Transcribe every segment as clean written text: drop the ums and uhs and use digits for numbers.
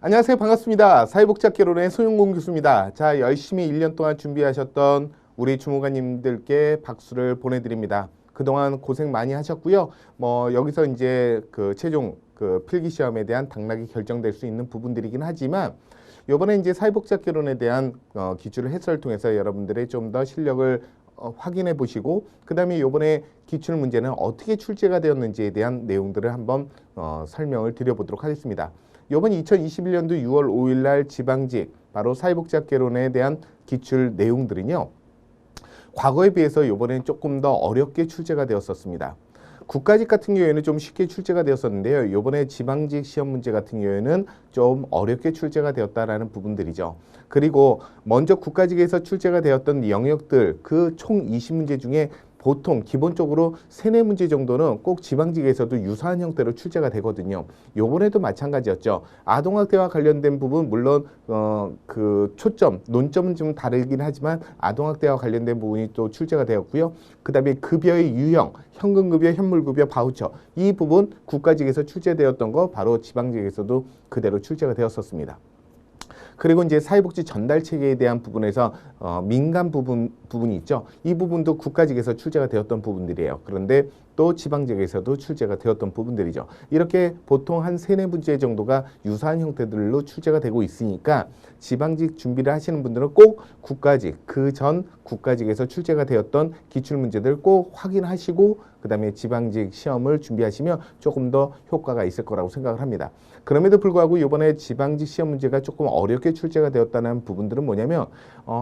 안녕하세요. 반갑습니다. 사회복지학개론의 손용공 교수입니다. 자, 열심히 1년 동안 준비하셨던 우리 주무관님들께 박수를 보내드립니다. 그동안 고생 많이 하셨고요. 여기서 이제 최종 필기 시험에 대한 당락이 결정될 수 있는 부분들이긴 하지만 이번에 이제 사회복지학개론에 대한 기출 해설을 통해서 여러분들의 좀 더 실력을 확인해 보시고 그 다음에 이번에 기출 문제는 어떻게 출제가 되었는지에 대한 내용들을 한번 설명을 드려보도록 하겠습니다. 이번 2021년도 6월 5일 날 지방직 바로 사회복지학개론에 대한 기출 내용들은요. 과거에 비해서 이번엔 조금 더 어렵게 출제가 되었었습니다. 국가직 같은 경우에는 좀 쉽게 출제가 되었었는데요. 이번에 지방직 시험 문제 같은 경우에는 좀 어렵게 출제가 되었다라는 부분들이죠. 그리고 먼저 국가직에서 출제가 되었던 영역들 그 총 20문제 중에 보통 기본적으로 3, 4문제 정도는 꼭 지방직에서도 유사한 형태로 출제가 되거든요. 요번에도 마찬가지였죠. 아동학대와 관련된 부분 물론 초점, 논점은 좀 다르긴 하지만 아동학대와 관련된 부분이 또 출제가 되었고요. 그 다음에 급여의 유형, 현금급여, 현물급여, 바우처 이 부분 국가직에서 출제되었던 거 바로 지방직에서도 그대로 출제가 되었었습니다. 그리고 이제 사회복지 전달 체계에 대한 부분에서 민간 부분이 있죠. 이 부분도 국가직에서 출제가 되었던 부분들이에요. 그런데 또 지방직에서도 출제가 되었던 부분들이죠. 이렇게 보통 한 3, 4문제 정도가 유사한 형태들로 출제가 되고 있으니까 지방직 준비를 하시는 분들은 꼭 국가직, 그 전 국가직에서 출제가 되었던 기출문제들 꼭 확인하시고 그 다음에 지방직 시험을 준비하시면 조금 더 효과가 있을 거라고 생각을 합니다. 그럼에도 불구하고 이번에 지방직 시험 문제가 조금 어렵게 출제가 되었다는 부분들은 뭐냐면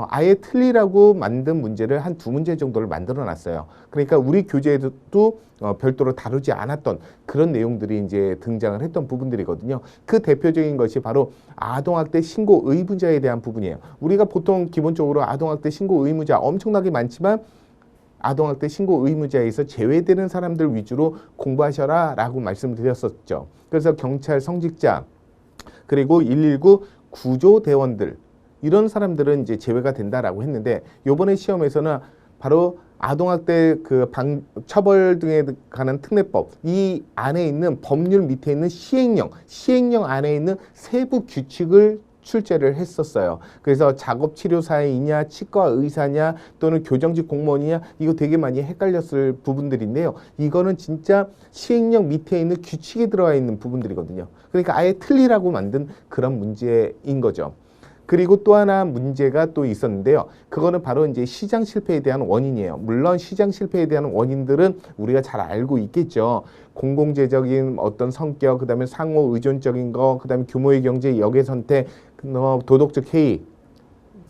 아예 틀리라고 만든 문제를 한 2문제 정도를 만들어 놨어요. 그러니까 우리 교재에도 별도로 다루지 않았던 그런 내용들이 이제 등장을 했던 부분들이거든요. 그 대표적인 것이 바로 아동학대 신고 의무자에 대한 부분이에요. 우리가 보통 기본적으로 아동학대 신고 의무자 엄청나게 많지만 아동학대 신고 의무자에서 제외되는 사람들 위주로 공부하셔라 라고 말씀을 드렸었죠. 그래서 경찰 성직자 그리고 119 구조대원들 이런 사람들은 이제 제외가 된다라고 했는데 요번에 시험에서는 바로 아동학대 처벌 등에 관한 특례법 이 안에 있는 법률 밑에 있는 시행령 안에 있는 세부 규칙을 출제를 했었어요. 그래서 작업치료사이냐 치과 의사냐 또는 교정직 공무원이냐 이거 되게 많이 헷갈렸을 부분들인데요. 이거는 진짜 시행령 밑에 있는 규칙에 들어가 있는 부분들이거든요. 그러니까 아예 틀리라고 만든 그런 문제인 거죠. 그리고 또 하나 문제가 또 있었는데요. 그거는 바로 이제 시장 실패에 대한 원인이에요. 물론 시장 실패에 대한 원인들은 우리가 잘 알고 있겠죠. 공공재적인 어떤 성격, 그 다음에 상호 의존적인 거, 그 다음에 규모의 경제, 역의 선택, 도덕적 해이,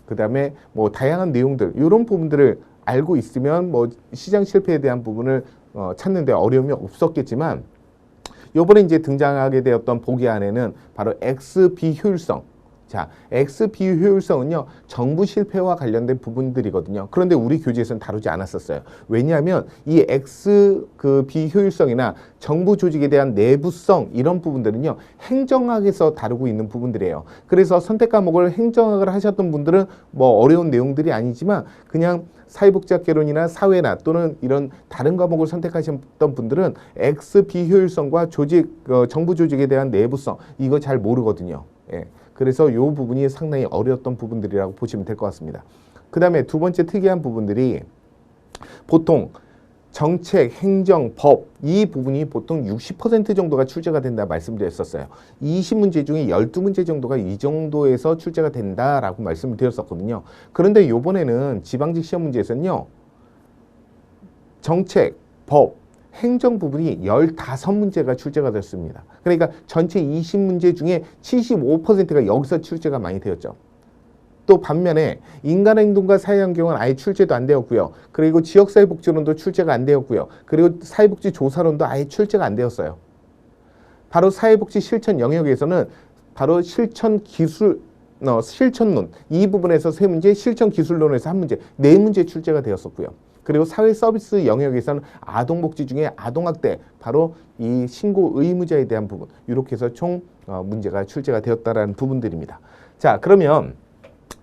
그 다음에 다양한 내용들, 이런 부분들을 알고 있으면 시장 실패에 대한 부분을 찾는데 어려움이 없었겠지만 요번에 이제 등장하게 되었던 보기 안에는 바로 X 비효율성. 자, X 비효율성은요, 정부 실패와 관련된 부분들이거든요. 그런데 우리 교재에서는 다루지 않았었어요. 왜냐하면 이 X 비효율성이나 정부 조직에 대한 내부성 이런 부분들은요, 행정학에서 다루고 있는 부분들이에요. 그래서 선택 과목을 행정학을 하셨던 분들은 어려운 내용들이 아니지만 그냥 사회복지학개론이나 사회나 또는 이런 다른 과목을 선택하셨던 분들은 X 비효율성과 정부 조직에 대한 내부성 이거 잘 모르거든요. 예. 그래서 이 부분이 상당히 어려웠던 부분들이라고 보시면 될 것 같습니다. 그 다음에 두 번째 특이한 부분들이 보통 정책, 행정, 법 이 부분이 보통 60% 정도가 출제가 된다 말씀드렸었어요. 20문제 중에 12문제 정도가 이 정도에서 출제가 된다라고 말씀을 드렸었거든요. 그런데 이번에는 지방직 시험 문제에서는요. 정책, 법, 행정 부분이 15문제가 출제가 됐습니다. 그러니까 전체 20문제 중에 75%가 여기서 출제가 많이 되었죠. 또 반면에 인간행동과 사회환경은 아예 출제도 안 되었고요. 그리고 지역사회복지론도 출제가 안 되었고요. 그리고 사회복지조사론도 아예 출제가 안 되었어요. 바로 사회복지 실천 영역에서는 바로 실천론 이 부분에서 3문제, 실천기술론에서 1문제, 4문제 출제가 되었었고요. 그리고 사회서비스 영역에서는 아동복지 중에 아동학대, 바로 이 신고 의무자에 대한 부분 이렇게 해서 총 문제가 출제가 되었다라는 부분들입니다. 자, 그러면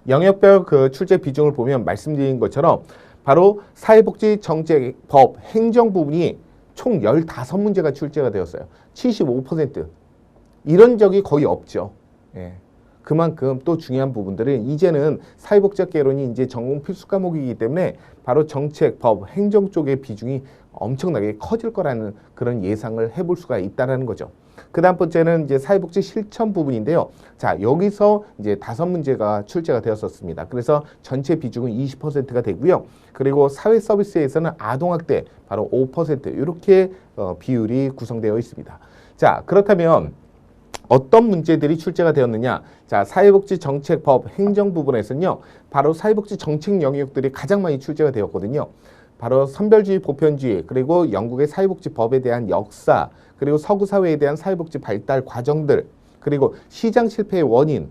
영역별 출제 비중을 보면 말씀드린 것처럼 바로 사회복지 정책, 법, 행정 부분이 총 15문제가 출제가 되었어요. 75%. 이런 적이 거의 없죠. 예. 그만큼 또 중요한 부분들은 이제는 사회복지학개론이 이제 전공 필수 과목이기 때문에 바로 정책, 법, 행정 쪽의 비중이 엄청나게 커질 거라는 그런 예상을 해볼 수가 있다라는 거죠. 그 다음 번째는 이제 사회복지 실천 부분인데요. 자, 여기서 이제 5문제가 출제가 되었었습니다. 그래서 전체 비중은 20%가 되고요. 그리고 사회 서비스에서는 아동학대 바로 5% 이렇게 비율이 구성되어 있습니다. 자, 그렇다면 어떤 문제들이 출제가 되었느냐? 자, 사회복지 정책, 법, 행정 부분에서는요. 바로 사회복지 정책 영역들이 가장 많이 출제가 되었거든요. 바로 선별주의, 보편주의, 그리고 영국의 사회복지법에 대한 역사, 그리고 서구 사회에 대한 사회복지 발달 과정들, 그리고 시장 실패의 원인,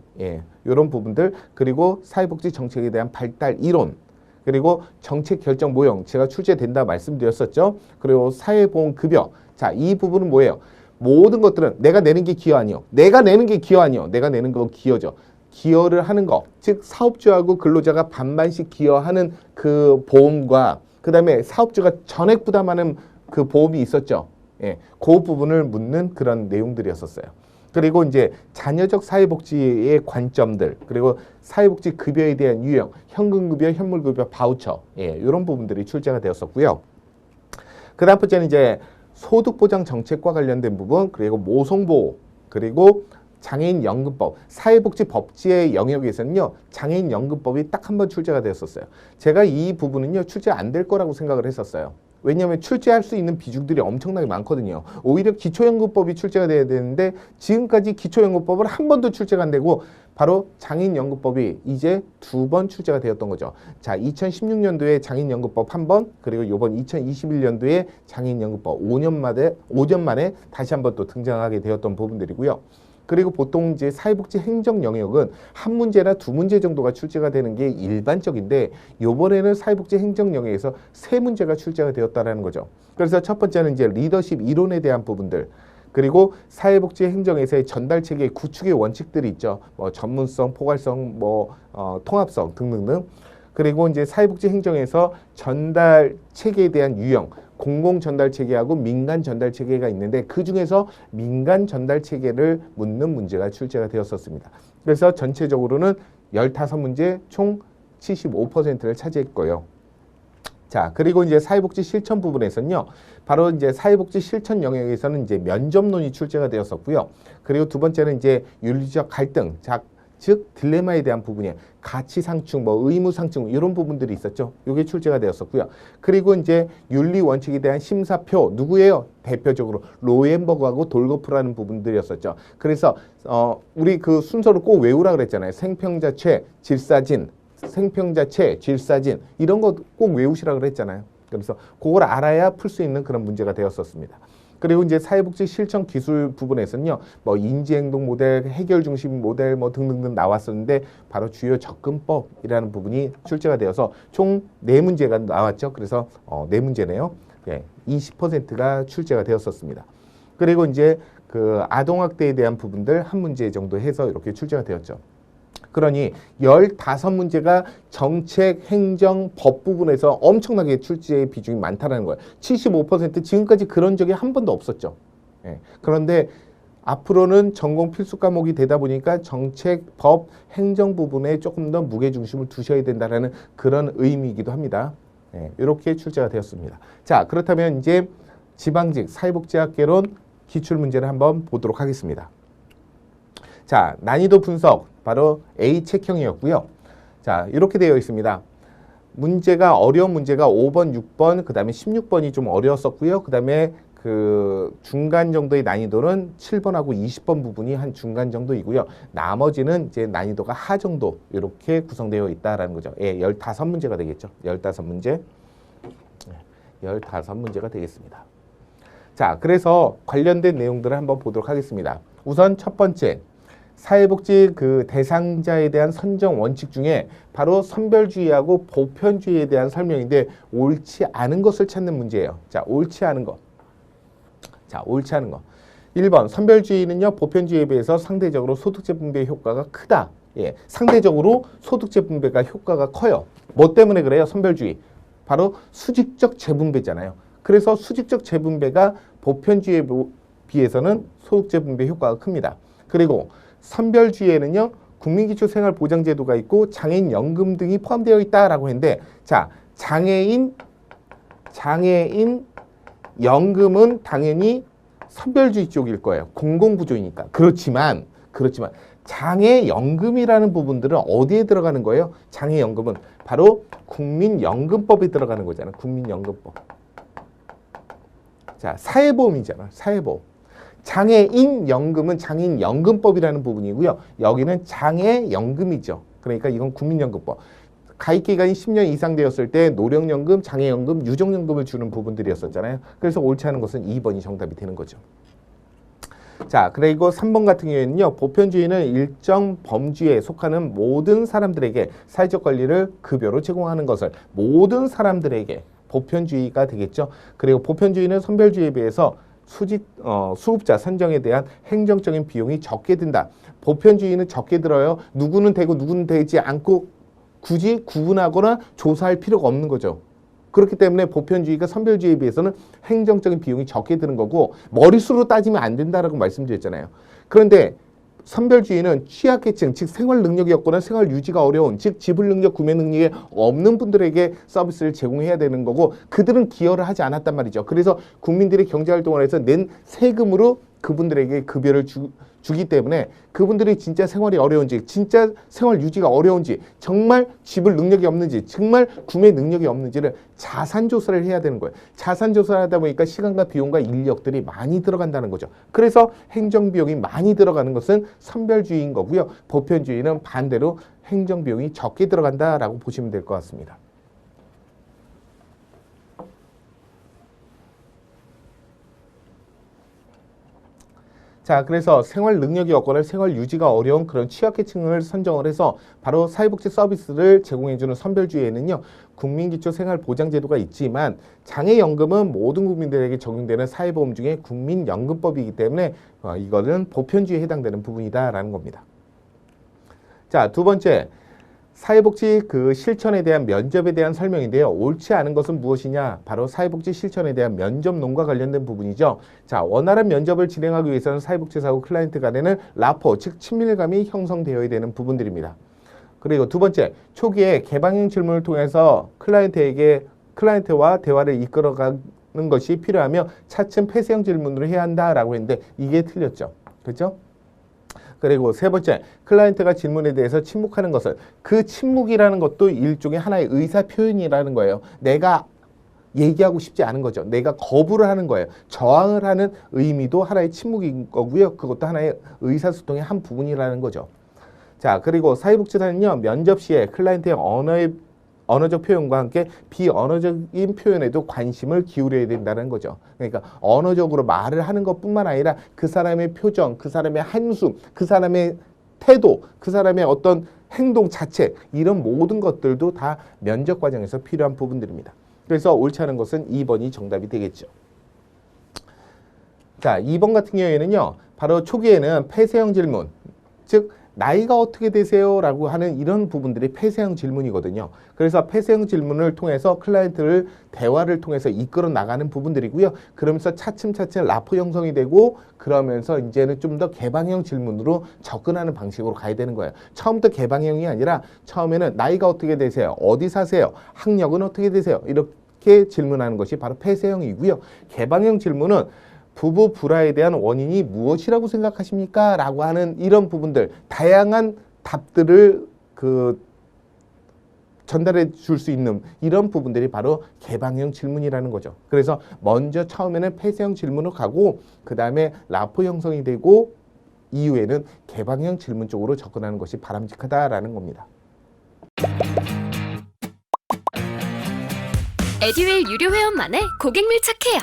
이런 부분들, 그리고 사회복지 정책에 대한 발달 이론, 그리고 정책 결정 모형, 제가 출제된다 말씀드렸었죠. 그리고 사회보험급여. 자, 이 부분은 뭐예요? 모든 것들은 내가 내는 게 기여 아니요. 내가 내는 게 기여 아니요. 내가 내는 건 기여죠. 기여를 하는 거, 즉 사업주하고 근로자가 반반씩 기여하는 그 보험과 그 다음에 사업주가 전액 부담하는 그 보험이 있었죠. 예, 그 부분을 묻는 그런 내용들이었었어요. 그리고 이제 자녀적 사회복지의 관점들, 그리고 사회복지 급여에 대한 유형, 현금급여, 현물급여, 바우처, 이런 부분들이 출제가 되었었고요. 그 다음 번째는 이제 소득보장 정책과 관련된 부분, 그리고 모성보호, 그리고 장애인연금법, 사회복지법제의 영역에서는요, 장애인연금법이 딱 한 번 출제가 되었었어요. 제가 이 부분은요, 출제 안 될 거라고 생각을 했었어요. 왜냐하면 출제할 수 있는 비중들이 엄청나게 많거든요. 오히려 기초연금법이 출제가 돼야 되는데 지금까지 기초연금법을 한 번도 출제가 안 되고 바로 장애인연금법이 이제 2번 출제가 되었던 거죠. 자, 2016년도에 장애인연금법 한 번, 그리고 이번 2021년도에 장애인연금법 5년 만에 다시 한 번 또 등장하게 되었던 부분들이고요. 그리고 보통 이제 사회복지 행정 영역은 한 문제나 2문제 정도가 출제가 되는 게 일반적인데 요번에는 사회복지 행정 영역에서 3문제가 출제가 되었다라는 거죠. 그래서 첫 번째는 이제 리더십 이론에 대한 부분들, 그리고 사회복지 행정에서의 전달 체계의 구축의 원칙들이 있죠. 뭐 전문성, 포괄성, 통합성 등등등. 그리고 이제 사회복지 행정에서 전달 체계에 대한 유형, 공공 전달 체계하고 민간 전달 체계가 있는데 그 중에서 민간 전달 체계를 묻는 문제가 출제가 되었었습니다. 그래서 전체적으로는 15문제 총 75%를 차지했고요. 자, 그리고 이제 사회복지 실천 부분에서는요, 바로 이제 사회복지 실천 영역에서는 이제 면접론이 출제가 되었었고요. 그리고 두 번째는 이제 윤리적 갈등, 즉 딜레마에 대한 부분이에요. 가치 상충, 의무 상충 이런 부분들이 있었죠. 이게 출제가 되었었고요. 그리고 이제 윤리 원칙에 대한 심사표 누구예요? 대표적으로 로엔버그하고 돌거프라는 부분들이었었죠. 그래서 우리 그 순서를 꼭 외우라 그랬잖아요. 생평자체, 질사진, 생평자체, 질사진 이런 거 꼭 외우시라 그랬잖아요. 그래서 그걸 알아야 풀 수 있는 그런 문제가 되었었습니다. 그리고 이제 사회복지 실천 기술 부분에서는요, 인지행동 모델, 해결 중심 모델 등등등 나왔었는데 바로 주요 접근법이라는 부분이 출제가 되어서 총 4문제가 나왔죠. 그래서 4문제네요. 20%가 출제가 되었었습니다. 그리고 이제 그 아동학대에 대한 부분들 한 문제 정도 해서 이렇게 출제가 되었죠. 그러니 15문제가 정책, 행정, 법 부분에서 엄청나게 출제의 비중이 많다는 거예요. 75% 지금까지 그런 적이 한 번도 없었죠. 그런데 앞으로는 전공 필수 과목이 되다 보니까 정책, 법, 행정 부분에 조금 더 무게중심을 두셔야 된다는 그런 의미이기도 합니다. 이렇게 출제가 되었습니다. 자, 그렇다면 이제 지방직 사회복지학개론 기출문제를 한번 보도록 하겠습니다. 자, 난이도 분석 바로 A 책형이었고요. 자, 이렇게 되어 있습니다. 문제가 어려운 문제가 5번, 6번, 그 다음에 16번이 좀 어려웠었고요. 그 다음에 그 중간 정도의 난이도는 7번하고 20번 부분이 한 중간 정도이고요. 나머지는 이제 난이도가 하 정도 이렇게 구성되어 있다라는 거죠. 15문제가 되겠죠. 15문제. 15문제가 되겠습니다. 자, 그래서 관련된 내용들을 한번 보도록 하겠습니다. 우선 첫 번째. 사회복지 그 대상자에 대한 선정 원칙 중에 바로 선별주의하고 보편주의에 대한 설명인데 옳지 않은 것을 찾는 문제예요. 자, 옳지 않은 것. 자, 옳지 않은 것. 1번 선별주의는요. 보편주의에 비해서 상대적으로 소득재 분배 효과가 크다. 상대적으로 소득재 분배가 효과가 커요. 뭐 때문에 그래요? 선별주의. 바로 수직적 재분배잖아요. 그래서 수직적 재분배가 보편주의에 비해서는 소득재 분배 효과가 큽니다. 그리고 선별주의에는요, 국민기초생활보장제도가 있고 장애인 연금 등이 포함되어 있다라고 했는데, 자, 장애인 연금은 당연히 선별주의 쪽일 거예요. 공공구조이니까. 그렇지만 장애연금이라는 부분들은 어디에 들어가는 거예요? 장애연금은 바로 국민연금법에 들어가는 거잖아요. 국민연금법. 자, 사회보험이잖아. 사회보험. 장애인연금은 장애인연금법이라는 부분이고요. 여기는 장애연금이죠. 그러니까 이건 국민연금법. 가입기간이 10년 이상 되었을 때 노령연금, 장애연금, 유족연금을 주는 부분들이었었잖아요. 그래서 옳지 않은 것은 2번이 정답이 되는 거죠. 자, 그리고 3번 같은 경우에는요, 보편주의는 일정 범주에 속하는 모든 사람들에게 사회적 권리를 급여로 제공하는 것을 모든 사람들에게 보편주의가 되겠죠. 그리고 보편주의는 선별주의에 비해서 수급자 선정에 대한 행정적인 비용이 적게 든다. 보편주의는 적게 들어요. 누구는 되고 누구는 되지 않고 굳이 구분하거나 조사할 필요가 없는 거죠. 그렇기 때문에 보편주의가 선별주의에 비해서는 행정적인 비용이 적게 드는 거고 머릿수로 따지면 안 된다라고 말씀드렸잖아요. 그런데 선별주의는 취약계층, 즉 생활 능력이 없거나 생활 유지가 어려운, 즉 지불 능력, 구매 능력이 없는 분들에게 서비스를 제공해야 되는 거고 그들은 기여를 하지 않았단 말이죠. 그래서 국민들이 경제활동을 해서 낸 세금으로 그분들에게 급여를 주기 때문에 그분들이 진짜 생활이 어려운지, 진짜 생활 유지가 어려운지, 정말 지불 능력이 없는지, 정말 구매 능력이 없는지를 자산조사를 해야 되는 거예요. 자산조사를 하다 보니까 시간과 비용과 인력들이 많이 들어간다는 거죠. 그래서 행정비용이 많이 들어가는 것은 선별주의인 거고요. 보편주의는 반대로 행정비용이 적게 들어간다라고 보시면 될 것 같습니다. 자, 그래서 생활 능력이 없거나 생활 유지가 어려운 그런 취약계층을 선정을 해서 바로 사회복지 서비스를 제공해주는 선별주의에는요, 국민기초생활보장제도가 있지만 장애연금은 모든 국민들에게 적용되는 사회보험 중에 국민연금법이기 때문에 이거는 보편주의에 해당되는 부분이다라는 겁니다. 자, 두 번째. 사회복지 실천에 대한 면접에 대한 설명인데요. 옳지 않은 것은 무엇이냐? 바로 사회복지 실천에 대한 면접론과 관련된 부분이죠. 자, 원활한 면접을 진행하기 위해서는 사회복지사하고 클라이언트 간에는 라포, 즉 친밀감이 형성되어야 되는 부분들입니다. 그리고 두 번째, 초기에 개방형 질문을 통해서 클라이언트와 대화를 이끌어가는 것이 필요하며 차츰 폐쇄형 질문으로 해야 한다라고 했는데 이게 틀렸죠. 그렇죠? 그리고 세 번째, 클라이언트가 질문에 대해서 침묵하는 것은 그 침묵이라는 것도 일종의 하나의 의사 표현이라는 거예요. 내가 얘기하고 싶지 않은 거죠. 내가 거부를 하는 거예요. 저항을 하는 의미도 하나의 침묵인 거고요. 그것도 하나의 의사소통의 한 부분이라는 거죠. 자, 그리고 사회복지사는요, 면접 시에 클라이언트의 언어적 표현과 함께 비언어적인 표현에도 관심을 기울여야 된다는 거죠. 그러니까 언어적으로 말을 하는 것뿐만 아니라 그 사람의 표정, 그 사람의 한숨, 그 사람의 태도, 그 사람의 어떤 행동 자체 이런 모든 것들도 다 면접 과정에서 필요한 부분들입니다. 그래서 옳지 않은 것은 2번이 정답이 되겠죠. 자, 2번 같은 경우에는요. 바로 초기에는 폐쇄형 질문, 즉 나이가 어떻게 되세요? 라고 하는 이런 부분들이 폐쇄형 질문이거든요. 그래서 폐쇄형 질문을 통해서 클라이언트를 대화를 통해서 이끌어 나가는 부분들이고요. 그러면서 차츰차츰 라포 형성이 되고 그러면서 이제는 좀 더 개방형 질문으로 접근하는 방식으로 가야 되는 거예요. 처음부터 개방형이 아니라 처음에는 나이가 어떻게 되세요? 어디 사세요? 학력은 어떻게 되세요? 이렇게 질문하는 것이 바로 폐쇄형이고요. 개방형 질문은 부부 불화에 대한 원인이 무엇이라고 생각하십니까? 라고 하는 이런 부분들, 다양한 답들을 전달해 줄 수 있는 이런 부분들이 바로 개방형 질문이라는 거죠. 그래서 먼저 처음에는 폐쇄형 질문으로 가고 그 다음에 라포 형성이 되고 이후에는 개방형 질문 쪽으로 접근하는 것이 바람직하다라는 겁니다. 에듀윌 유료 회원만의 고객 밀착해요.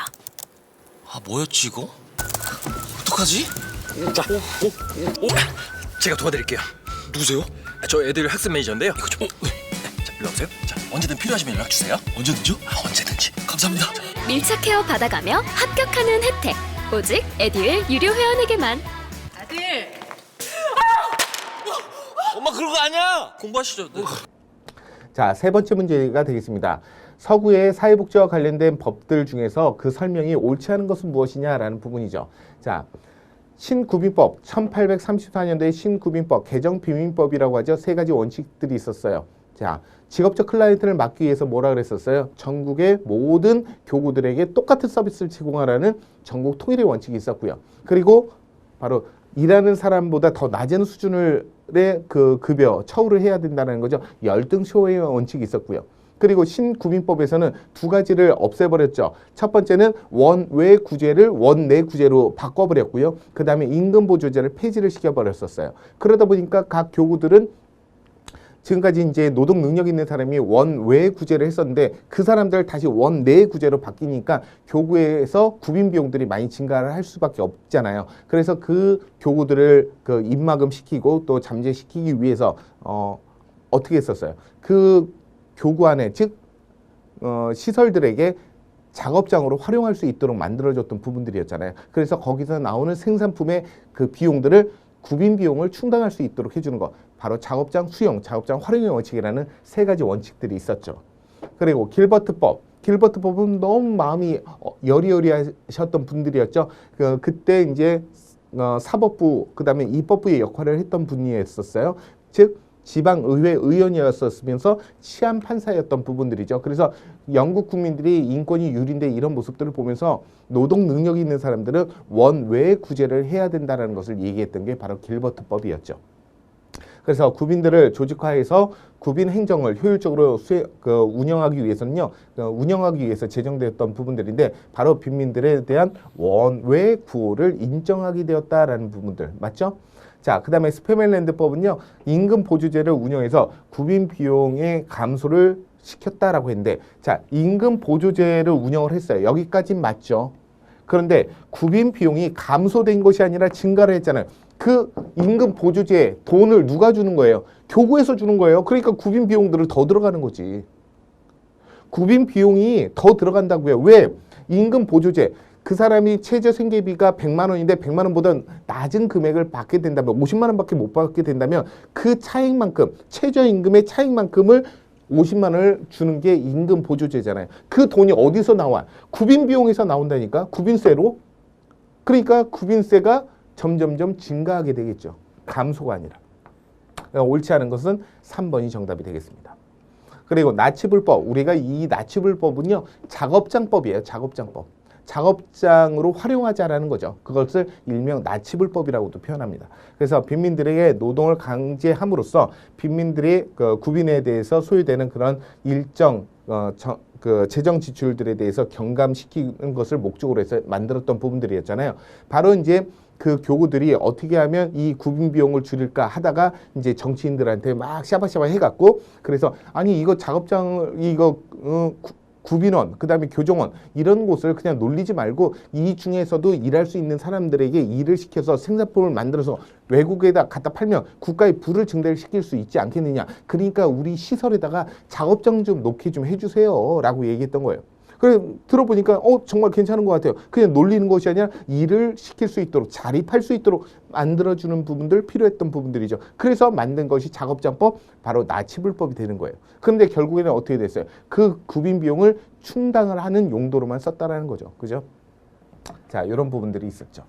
아, 뭐였지 이거? 어떡하지? 자, 제가 도와드릴게요. 누구세요? 저 애들 학습 매니저인데요. 이거 좀. 자, 일로 오세요. 자, 언제든 필요하시면 연락 주세요. 언제든지요? 아, 언제든지. 감사합니다. 밀착 케어 받아가며 합격하는 혜택. 오직 에듀윌 유료 회원에게만. 아들, 엄마 그런 거 아니야. 공부하시죠. 네. 자, 세 번째 문제가 되겠습니다. 서구의 사회복지와 관련된 법들 중에서 그 설명이 옳지 않은 것은 무엇이냐라는 부분이죠. 자, 신구민법 1834년도에 신구민법 개정비민법이라고 하죠. 세 가지 원칙들이 있었어요. 자, 직업적 클라이언트를 막기 위해서 뭐라 그랬었어요? 전국의 모든 교구들에게 똑같은 서비스를 제공하라는 전국 통일의 원칙이 있었고요. 그리고 바로 일하는 사람보다 더 낮은 수준의 그 급여, 처우를 해야 된다는 거죠. 열등쇼의 원칙이 있었고요. 그리고 신구민법에서는 두 가지를 없애버렸죠. 첫 번째는 원외 구제를 원내 구제로 바꿔버렸고요. 그 다음에 임금보조제를 폐지를 시켜버렸었어요. 그러다 보니까 각 교구들은 지금까지 이제 노동 능력 있는 사람이 원외 구제를 했었는데 그 사람들 다시 원내 구제로 바뀌니까 교구에서 구빈 비용들이 많이 증가를 할 수밖에 없잖아요. 그래서 그 교구들을 그 입막음 시키고 또 잠재시키기 위해서 어떻게 했었어요? 그 교구 안에 즉 시설들에게 작업장으로 활용할 수 있도록 만들어줬던 부분들이었잖아요. 그래서 거기서 나오는 생산품의 그 비용들을 구빈 비용을 충당할 수 있도록 해주는 것, 바로 작업장 수용, 작업장 활용의 원칙이라는 세 가지 원칙들이 있었죠. 그리고 길버트법, 길버트법은 너무 마음이 여리여리하셨던 분들이었죠. 그때 이제 사법부, 그 다음에 입법부의 역할을 했던 분이었어요. 즉 지방의회 의원이었으면서 치안 판사였던 부분들이죠. 그래서 영국 국민들이 인권이 유린데 이런 모습들을 보면서 노동 능력이 있는 사람들은 원외 구제를 해야 된다는 것을 얘기했던 게 바로 길버트법이었죠. 그래서 구빈들을 조직화해서 구빈 행정을 효율적으로 운영하기 위해서는요, 운영하기 위해서 제정되었던 부분들인데 바로 빈민들에 대한 원외 구호를 인정하게 되었다라는 부분들 맞죠? 자, 그 다음에 스페멜랜드법은요, 임금 보조제를 운영해서 구빈 비용의 감소를 시켰다라고 했는데, 자, 임금 보조제를 운영을 했어요. 여기까진 맞죠. 그런데 구빈 비용이 감소된 것이 아니라 증가를 했잖아요. 그 임금 보조제 돈을 누가 주는 거예요? 교구에서 주는 거예요. 그러니까 구빈 비용들을 더 들어가는 거지. 구빈 비용이 더 들어간다고요. 왜? 임금 보조제. 그 사람이 최저 생계비가 100만 원인데 100만 원보다 낮은 금액을 받게 된다면 50만 원밖에 못 받게 된다면 그 차익만큼 최저임금의 차익만큼을 50만 원을 주는 게 임금 보조제잖아요. 그 돈이 어디서 나와? 구빈 비용에서 나온다니까. 구빈세로. 그러니까 구빈세가 점점점 증가하게 되겠죠. 감소가 아니라. 그러니까 옳지 않은 것은 3번이 정답이 되겠습니다. 그리고 나치불법. 우리가 이 나치불법은요. 작업장법이에요. 작업장법. 작업장으로 활용하자라는 거죠. 그것을 일명 나치불법이라고도 표현합니다. 그래서 빈민들에게 노동을 강제함으로써 빈민들이 그 구빈에 대해서 소요되는 그런 일정 그 재정 지출들에 대해서 경감시키는 것을 목적으로 해서 만들었던 부분들이었잖아요. 바로 이제 그 교구들이 어떻게 하면 이 구빈 비용을 줄일까 하다가 이제 정치인들한테 막 샤바샤바 해갖고 그래서 아니 이거 작업장 이거 구빈원, 그 다음에 교정원 이런 곳을 그냥 놀리지 말고 이 중에서도 일할 수 있는 사람들에게 일을 시켜서 생산품을 만들어서 외국에다 갖다 팔면 국가의 부를 증대시킬 수 있지 않겠느냐. 그러니까 우리 시설에다가 작업장 좀 놓게 좀 해주세요 라고 얘기했던 거예요. 그래 들어보니까 정말 괜찮은 것 같아요. 그냥 놀리는 것이 아니라 일을 시킬 수 있도록 자립할 수 있도록 만들어주는 부분들 필요했던 부분들이죠. 그래서 만든 것이 작업장법 바로 나치불법이 되는 거예요. 그런데 결국에는 어떻게 됐어요? 그 구빈 비용을 충당을 하는 용도로만 썼다라는 거죠. 그죠? 자, 이런 부분들이 있었죠.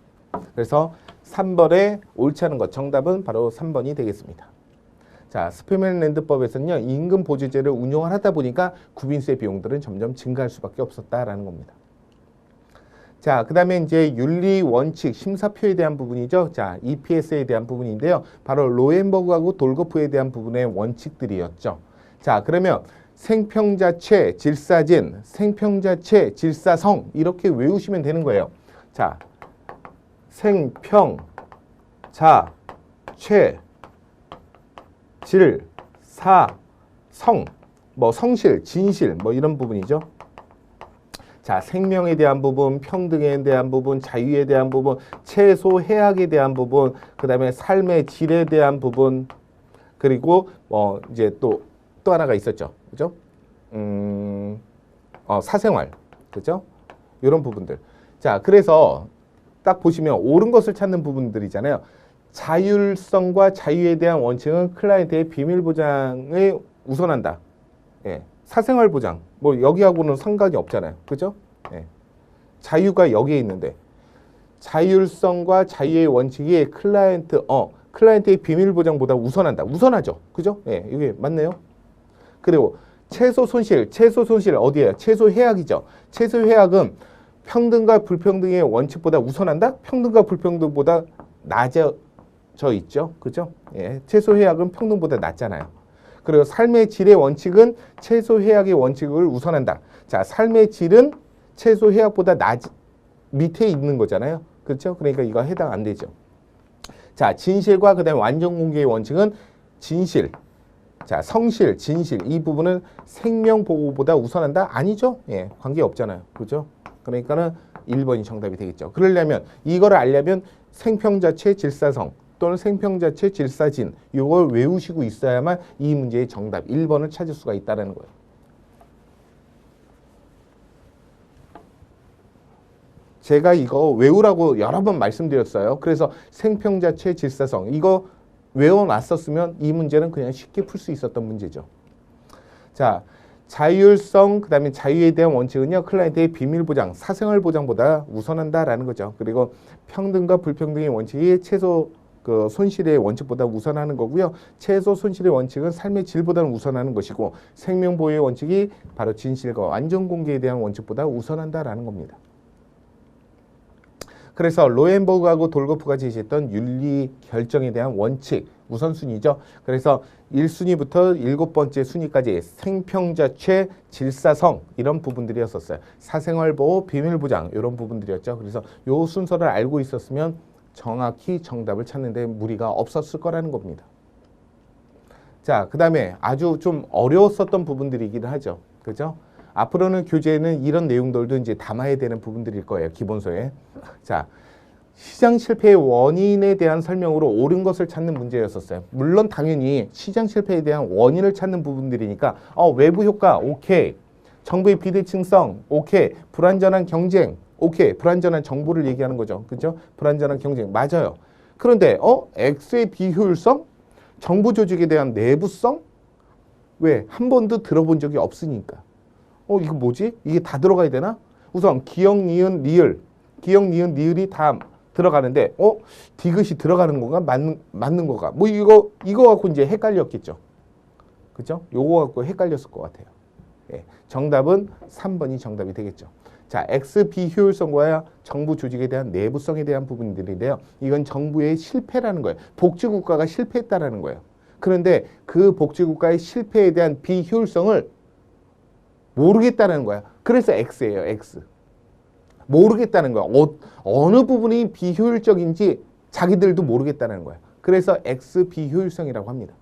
그래서 3번에 옳지 않은 것 정답은 바로 3번이 되겠습니다. 자, 스페멜랜드법에서는요, 임금 보조제를 운용을 하다 보니까 구빈세 비용들은 점점 증가할 수밖에 없었다라는 겁니다. 자, 그 다음에 이제 윤리 원칙 심사표에 대한 부분이죠. 자, EPS에 대한 부분인데요. 바로 로엔버그하고 돌거프에 대한 부분의 원칙들이었죠. 자, 그러면 생평자체, 질사진, 생평자체, 질사성 이렇게 외우시면 되는 거예요. 자, 생평자체 질, 사, 성, 뭐 성실, 진실 뭐 이런 부분이죠. 자, 생명에 대한 부분, 평등에 대한 부분, 자유에 대한 부분, 최소 해악에 대한 부분, 그 다음에 삶의 질에 대한 부분, 그리고 이제 또 하나가 있었죠. 그죠? 사생활. 그죠? 이런 부분들. 자, 그래서 딱 보시면 옳은 것을 찾는 부분들이잖아요. 자율성과 자유에 대한 원칙은 클라이언트의 비밀 보장을 우선한다. 예. 사생활 보장. 뭐 여기하고는 상관이 없잖아요. 그죠? 예. 자유가 여기에 있는데 자율성과 자유의 원칙이 클라이언트의 비밀 보장보다 우선한다. 우선하죠. 그죠? 예, 이게 맞네요. 그리고 최소 손실 어디예요? 최소 해악이죠. 최소 해악은 평등과 불평등의 원칙보다 우선한다? 평등과 불평등보다 낮아져 있죠. 그죠? 예, 최소 해악은 평등보다 낮잖아요. 그리고 삶의 질의 원칙은 최소 해악의 원칙을 우선한다. 자, 삶의 질은 최소 해악보다 밑에 있는 거잖아요. 그렇죠? 그러니까 이거 해당 안 되죠. 자, 진실과 그다음에 완전 공개의 원칙은 진실, 자, 성실, 진실 이 부분은 생명 보호보다 우선한다? 아니죠. 예, 관계 없잖아요. 그죠? 그러니까는 1번이 정답이 되겠죠. 그러려면 이거를 알려면 생평 자체 질사성 또는 생평 자체 질사진 이걸 외우시고 있어야만 이 문제의 정답 1번을 찾을 수가 있다는 거예요. 제가 이거 외우라고 여러 번 말씀드렸어요. 그래서 생평 자체 질사성 이거 외워놨었으면 이 문제는 그냥 쉽게 풀 수 있었던 문제죠. 자, 자율성, 그 다음에 자유에 대한 원칙은요, 클라이언트의 비밀 보장, 사생활 보장보다 우선한다라는 거죠. 그리고 평등과 불평등의 원칙이 최소 손실의 원칙보다 우선하는 거고요. 최소 손실의 원칙은 삶의 질보다는 우선하는 것이고, 생명 보호의 원칙이 바로 진실과 완전 공개에 대한 원칙보다 우선한다라는 겁니다. 그래서 로엔버그하고 돌거프가 제시했던 윤리 결정에 대한 원칙 우선순위죠. 그래서 1순위부터 7번째 순위까지 생평자체, 질사성 이런 부분들이었었어요. 사생활보호, 비밀보장 이런 부분들이었죠. 그래서 요 순서를 알고 있었으면 정확히 정답을 찾는 데 무리가 없었을 거라는 겁니다. 자, 그 다음에 아주 좀 어려웠었던 부분들이긴 하죠. 그죠? 앞으로는 교재에는 이런 내용들도 이제 담아야 되는 부분들일 거예요. 기본서에. 자, 시장 실패의 원인에 대한 설명으로 옳은 것을 찾는 문제였었어요. 물론 당연히 시장 실패에 대한 원인을 찾는 부분들이니까 외부 효과 오케이, 정부의 비대칭성 오케이, 불완전한 경쟁 오케이, 불완전한 정보를 얘기하는 거죠. 그죠? 불완전한 경쟁 맞아요. 그런데 X의 비효율성, 정부 조직에 대한 내부성 왜? 한 번도 들어본 적이 없으니까. 이거 뭐지? 이게 다 들어가야 되나? 우선 기역, 니은, 리을. 기역, 니은, 리을이 다 들어가는데 디귿이 들어가는 건가? 맞는 거가? 뭐 이거 갖고 이제 헷갈렸겠죠. 그죠? 요거 갖고 헷갈렸을 것 같아요. 예. 정답은 3번이 정답이 되겠죠. 자, X 비효율성과 정부 조직에 대한 내부성에 대한 부분들인데요. 이건 정부의 실패라는 거예요. 복지국가가 실패했다라는 거예요. 그런데 그 복지국가의 실패에 대한 비효율성을 모르겠다는 거야. 그래서 X예요. X. 모르겠다는 거야. 어느 부분이 비효율적인지 자기들도 모르겠다는 거야. 그래서 X 비효율성이라고 합니다.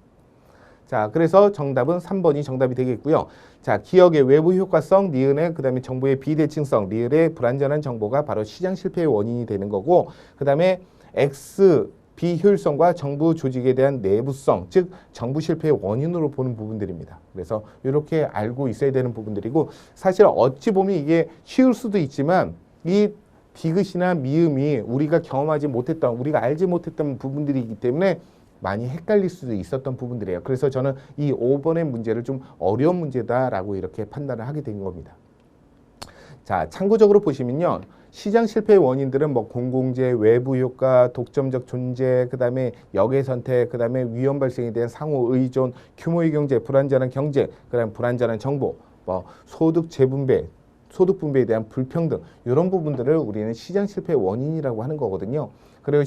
자, 그래서 정답은 3번이 정답이 되겠고요. 자, 기억의 외부 효과성, 니은의 그다음에 정보의 비대칭성, 리을의 불완전한 정보가 바로 시장 실패의 원인이 되는 거고, 그다음에 X 비효율성과 정부 조직에 대한 내부성, 즉 정부 실패의 원인으로 보는 부분들입니다. 그래서 이렇게 알고 있어야 되는 부분들이고, 사실 어찌 보면 이게 쉬울 수도 있지만 이 디귿이나 미음이 우리가 경험하지 못했던, 우리가 알지 못했던 부분들이기 때문에 많이 헷갈릴 수도 있었던 부분들이에요. 그래서 저는 이 5번의 문제를 좀 어려운 문제다라고 이렇게 판단을 하게 된 겁니다. 자, 참고적으로 보시면요. 시장 실패의 원인들은 뭐 공공재, 외부 효과, 독점적 존재, 그다음에 역의 선택, 그다음에 위험 발생에 대한 상호 의존, 규모의 경제, 불완전한 경제, 그다음에 불완전한 정보, 뭐 소득 재분배, 소득 분배에 대한 불평등 이런 부분들을 우리는 시장 실패의 원인이라고 하는 거거든요. 그리고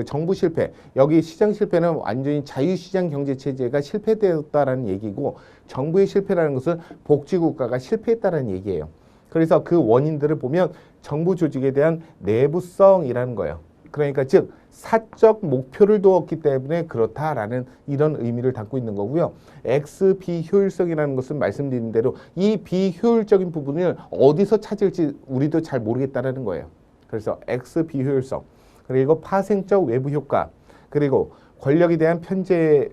정부 실패, 여기 시장 실패는 완전히 자유시장 경제 체제가 실패되었다라는 얘기고, 정부의 실패라는 것은 복지국가가 실패했다라는 얘기예요. 그래서 그 원인들을 보면 정부 조직에 대한 내부성이라는 거예요. 그러니까 즉 사적 목표를 두었기 때문에 그렇다라는 이런 의미를 담고 있는 거고요. X 비효율성이라는 것은 말씀드린 대로 이 비효율적인 부분을 어디서 찾을지 우리도 잘 모르겠다라는 거예요. 그래서 X 비효율성, 그리고 파생적 외부 효과, 그리고 권력에 대한 편제에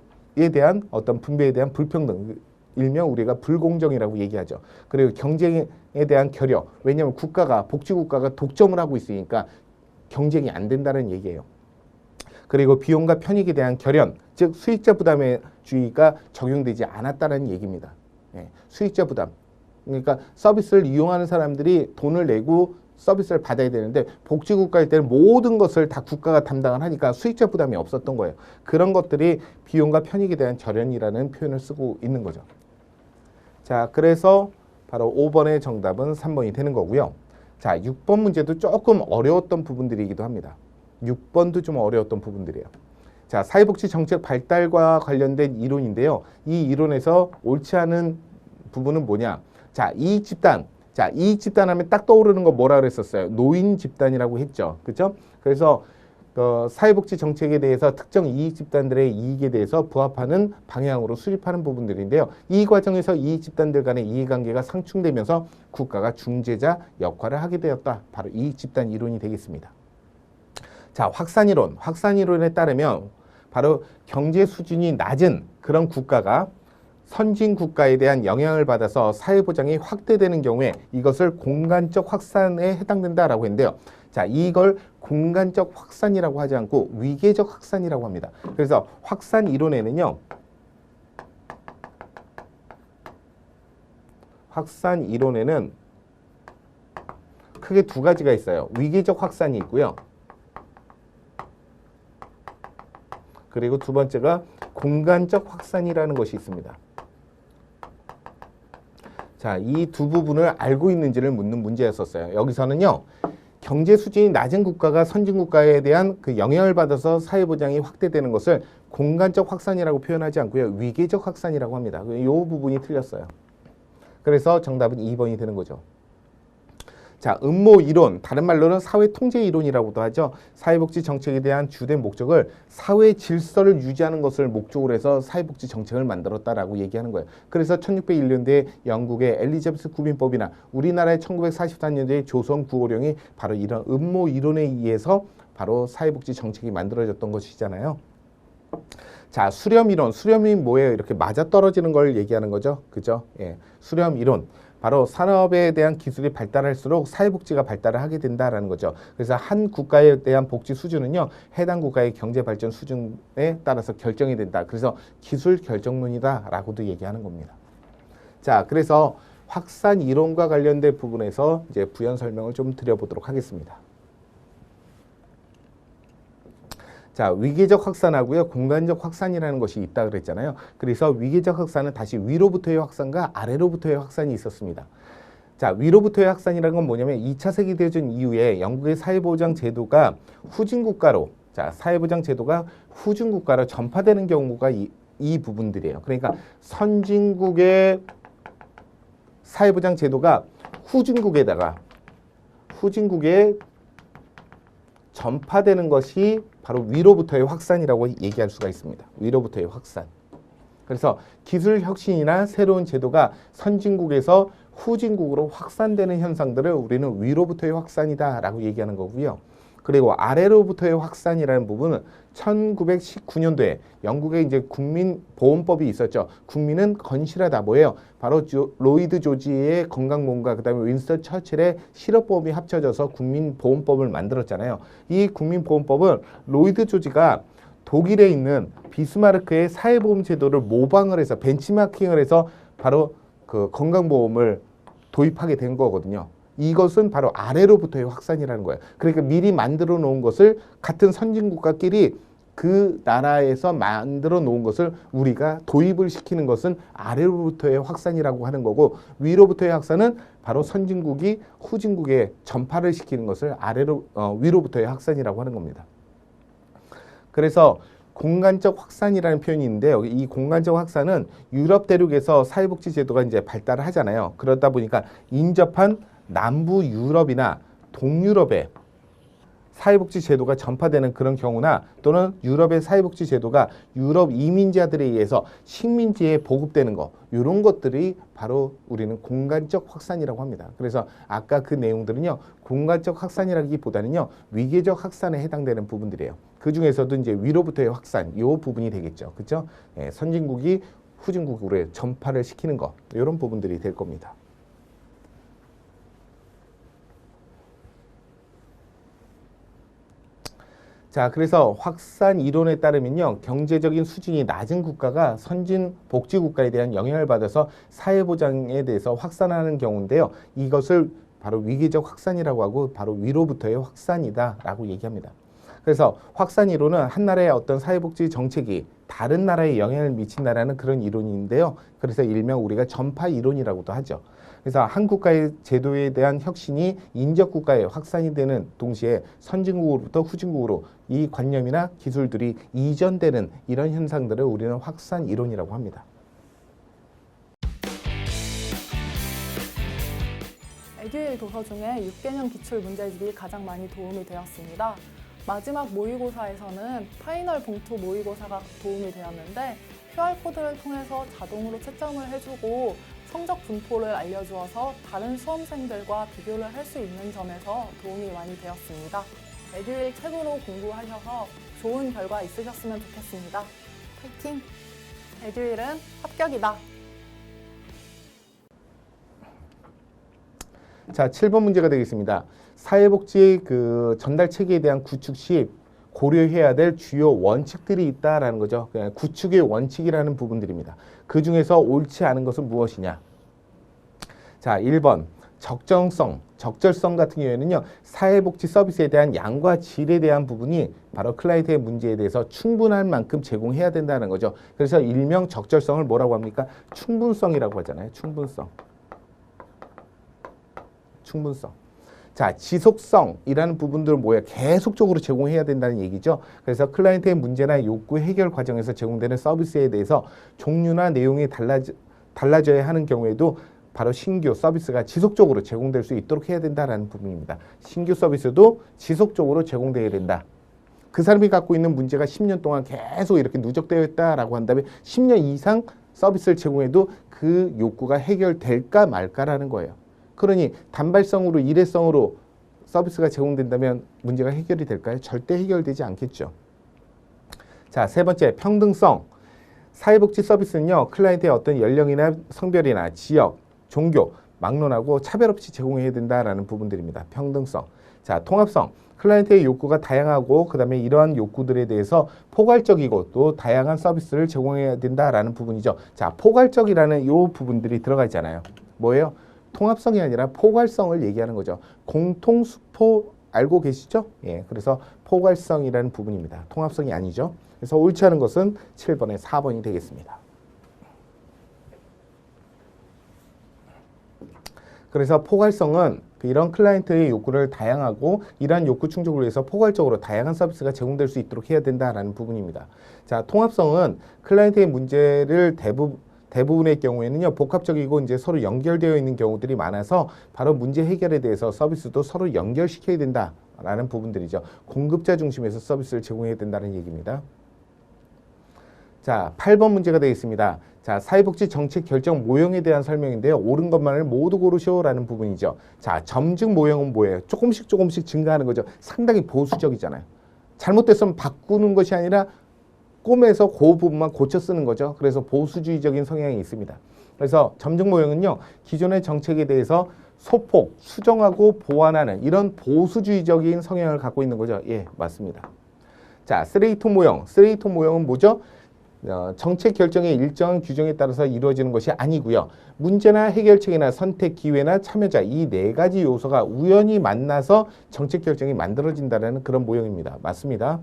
대한 어떤 분배에 대한 불평등, 일명 우리가 불공정이라고 얘기하죠. 그리고 경쟁에 대한 결여, 왜냐하면 복지국가가 독점을 하고 있으니까 경쟁이 안 된다는 얘기예요. 그리고 비용과 편익에 대한 결연, 즉 수익자 부담의 주의가 적용되지 않았다는 얘기입니다. 예, 수익자 부담. 그러니까 서비스를 이용하는 사람들이 돈을 내고 서비스를 받아야 되는데 복지국가일 때는 모든 것을 다 국가가 담당을 하니까 수익자 부담이 없었던 거예요. 그런 것들이 비용과 편익에 대한 절연이라는 표현을 쓰고 있는 거죠. 자, 그래서 바로 5번의 정답은 3번이 되는 거고요. 자, 6번 문제도 조금 어려웠던 부분들이기도 합니다. 6번도 좀 어려웠던 부분들이에요. 자, 사회복지 정책 발달과 관련된 이론인데요. 이 이론에서 옳지 않은 부분은 뭐냐? 자, 이익 집단. 자, 이익 집단 하면 딱 떠오르는 거 뭐라 그랬었어요? 노인 집단이라고 했죠. 그렇죠? 그래서 사회복지 정책에 대해서 특정 이익 집단들의 이익에 대해서 부합하는 방향으로 수립하는 부분들인데요. 이 과정에서 이익 집단들 간의 이해관계가 상충되면서 국가가 중재자 역할을 하게 되었다. 바로 이익 집단 이론이 되겠습니다. 자, 확산이론. 확산이론에 따르면 바로 경제 수준이 낮은 그런 국가가 선진 국가에 대한 영향을 받아서 사회보장이 확대되는 경우에 이것을 공간적 확산에 해당된다라고 했는데요. 자, 이걸 공간적 확산이라고 하지 않고 위계적 확산이라고 합니다. 그래서 확산 이론에는요. 확산 이론에는 크게 두 가지가 있어요. 위계적 확산이 있고요. 그리고 두 번째가 공간적 확산이라는 것이 있습니다. 자, 이 두 부분을 알고 있는지를 묻는 문제였었어요. 여기서는요. 경제 수준이 낮은 국가가 선진 국가에 대한 그 영향을 받아서 사회보장이 확대되는 것을 공간적 확산이라고 표현하지 않고요. 위계적 확산이라고 합니다. 이 부분이 틀렸어요. 그래서 정답은 2번이 되는 거죠. 자, 음모 이론, 다른 말로는 사회 통제 이론이라고도 하죠. 사회복지 정책에 대한 주된 목적을 사회 질서를 유지하는 것을 목적으로 해서 사회복지 정책을 만들었다라고 얘기하는 거예요. 그래서 1601년도에 영국의 엘리자베스 구빈법이나 우리나라의 1944년도의 조선 구호령이 바로 이런 음모 이론에 의해서 바로 사회복지 정책이 만들어졌던 것이잖아요. 자, 수렴 이론. 수렴이 뭐예요? 이렇게 맞아떨어지는 걸 얘기하는 거죠. 그죠? 예. 수렴 이론. 바로 산업에 대한 기술이 발달할수록 사회복지가 발달을 하게 된다라는 거죠. 그래서 한 국가에 대한 복지 수준은요, 해당 국가의 경제 발전 수준에 따라서 결정이 된다. 그래서 기술 결정론이다라고도 얘기하는 겁니다. 자, 그래서 확산 이론과 관련된 부분에서 이제 부연 설명을 좀 드려보도록 하겠습니다. 자, 위계적 확산하고요, 공간적 확산이라는 것이 있다 그랬잖아요. 그래서 위계적 확산은 다시 위로부터의 확산과 아래로부터의 확산이 있었습니다. 자, 위로부터의 확산이라는 건 뭐냐면 2차 세계대전 이후에 영국의 사회보장 제도가 후진국가로, 자, 사회보장 제도가 후진국가로 전파되는 경우가 이 부분들이에요. 그러니까 선진국의 사회보장 제도가 후진국에 전파되는 것이 바로 위로부터의 확산이라고 얘기할 수가 있습니다. 위로부터의 확산. 그래서 기술 혁신이나 새로운 제도가 선진국에서 후진국으로 확산되는 현상들을 우리는 위로부터의 확산이다라고 얘기하는 거고요. 그리고 아래로부터의 확산이라는 부분은 1919년도에 영국에 이제 국민보험법이 있었죠. 국민은 건실하다 뭐예요? 바로 로이드 조지의 건강보험과 그다음에 윈스턴 처칠의 실업보험이 합쳐져서 국민보험법을 만들었잖아요. 이 국민보험법은 로이드 조지가 독일에 있는 비스마르크의 사회보험 제도를 모방을 해서 벤치마킹을 해서 바로 그 건강보험을 도입하게 된 거거든요. 이것은 바로 아래로부터의 확산이라는 거예요. 그러니까 미리 만들어 놓은 것을 같은 선진국가끼리 그 나라에서 만들어 놓은 것을 우리가 도입을 시키는 것은 아래로부터의 확산이라고 하는 거고, 위로부터의 확산은 바로 선진국이 후진국에 전파를 시키는 것을 위로부터의 확산이라고 하는 겁니다. 그래서 공간적 확산이라는 표현이 있는데요. 이 공간적 확산은 유럽 대륙에서 사회복지 제도가 이제 발달을 하잖아요. 그러다 보니까 인접한 남부 유럽이나 동유럽에 사회복지 제도가 전파되는 그런 경우나 또는 유럽의 사회복지 제도가 유럽 이민자들에 의해서 식민지에 보급되는 거, 이런 것들이 바로 우리는 공간적 확산이라고 합니다. 그래서 아까 그 내용들은요, 공간적 확산이라기보다는요, 위계적 확산에 해당되는 부분들이에요. 그 중에서도 이제 위로부터의 확산, 이 부분이 되겠죠. 그렇죠? 예, 선진국이 후진국으로 전파를 시키는 거, 이런 부분들이 될 겁니다. 자, 그래서 확산 이론에 따르면요, 경제적인 수준이 낮은 국가가 선진 복지 국가에 대한 영향을 받아서 사회보장에 대해서 확산하는 경우인데요. 이것을 바로 위계적 확산이라고 하고 바로 위로부터의 확산이다라고 얘기합니다. 그래서 확산 이론은 한 나라의 어떤 사회복지 정책이 다른 나라에 영향을 미친다라는 그런 이론인데요. 그래서 일명 우리가 전파 이론이라고도 하죠. 그래서 한 국가의 제도에 대한 혁신이 인접 국가에 확산이 되는 동시에 선진국으로부터 후진국으로 이 관념이나 기술들이 이전되는 이런 현상들을 우리는 확산 이론이라고 합니다. 에듀윌 도서 중에 6개년 기출 문제집이 가장 많이 도움이 되었습니다. 마지막 모의고사에서는 파이널 봉투 모의고사가 도움이 되었는데 QR코드를 통해서 자동으로 채점을 해주고 성적 분포를 알려주어서 다른 수험생들과 비교를 할 수 있는 점에서 도움이 많이 되었습니다. 에듀윌 책으로 공부하셔서 좋은 결과 있으셨으면 좋겠습니다. 파이팅! 에듀윌은 합격이다! 자, 7번 문제가 되겠습니다. 사회복지 그 전달 체계에 대한 구축 시 고려해야 될 주요 원칙들이 있다라는 거죠. 그냥 구축의 원칙이라는 부분들입니다. 그 중에서 옳지 않은 것은 무엇이냐? 자, 1번 적정성, 적절성 같은 경우에는요. 사회복지 서비스에 대한 양과 질에 대한 부분이 바로 클라이언트의 문제에 대해서 충분한 만큼 제공해야 된다는 거죠. 그래서 일명 적절성을 뭐라고 합니까? 충분성이라고 하잖아요. 충분성. 자, 지속성이라는 부분들은 뭐예요? 계속적으로 제공해야 된다는 얘기죠. 그래서 클라이언트의 문제나 욕구 해결 과정에서 제공되는 서비스에 대해서 종류나 내용이 달라져야 하는 경우에도 바로 신규 서비스가 지속적으로 제공될 수 있도록 해야 된다는 부분입니다. 신규 서비스도 지속적으로 제공되어야 된다. 그 사람이 갖고 있는 문제가 10년 동안 계속 이렇게 누적되어 있다라고 한다면 10년 이상 서비스를 제공해도 그 욕구가 해결될까 말까라는 거예요. 그러니 단발성으로 일회성으로 서비스가 제공된다면 문제가 해결이 될까요? 절대 해결되지 않겠죠. 자, 세 번째 평등성. 사회복지 서비스는요. 클라이언트의 어떤 연령이나 성별이나 지역, 종교, 막론하고 차별 없이 제공해야 된다라는 부분들입니다. 평등성. 자, 통합성. 클라이언트의 욕구가 다양하고 그다음에 이러한 욕구들에 대해서 포괄적이고 또 다양한 서비스를 제공해야 된다라는 부분이죠. 자, 포괄적이라는 이 부분들이 들어가 있잖아요. 뭐예요? 통합성이 아니라 포괄성을 얘기하는 거죠. 공통수포 알고 계시죠? 예, 그래서 포괄성이라는 부분입니다. 통합성이 아니죠. 그래서 옳지 않은 것은 7번에 4번이 되겠습니다. 그래서 포괄성은 이런 클라이언트의 욕구를 다양하고 이러한 욕구 충족을 위해서 포괄적으로 다양한 서비스가 제공될 수 있도록 해야 된다라는 부분입니다. 자, 통합성은 클라이언트의 문제를 대부분의 경우에는요, 복합적이고 이제 서로 연결되어 있는 경우들이 많아서 바로 문제 해결에 대해서 서비스도 서로 연결시켜야 된다라는 부분들이죠. 공급자 중심에서 서비스를 제공해야 된다는 얘기입니다. 자, 8번 문제가 되겠습니다. 자, 사회복지 정책 결정 모형에 대한 설명인데요. 옳은 것만을 모두 고르시오라는 부분이죠. 자, 점증 모형은 뭐예요? 조금씩 증가하는 거죠. 상당히 보수적이잖아요. 잘못됐으면 바꾸는 것이 아니라 꼬매서 그 부분만 고쳐 쓰는 거죠. 그래서 보수주의적인 성향이 있습니다. 그래서 점증 모형은요, 기존의 정책에 대해서 소폭, 수정하고 보완하는 이런 보수주의적인 성향을 갖고 있는 거죠. 예, 맞습니다. 자, 쓰레기통 모형. 쓰레기통 모형은 뭐죠? 정책 결정의 일정한 규정에 따라서 이루어지는 것이 아니고요. 문제나 해결책이나 선택, 기회나 참여자 이 네 가지 요소가 우연히 만나서 정책 결정이 만들어진다는 그런 모형입니다. 맞습니다.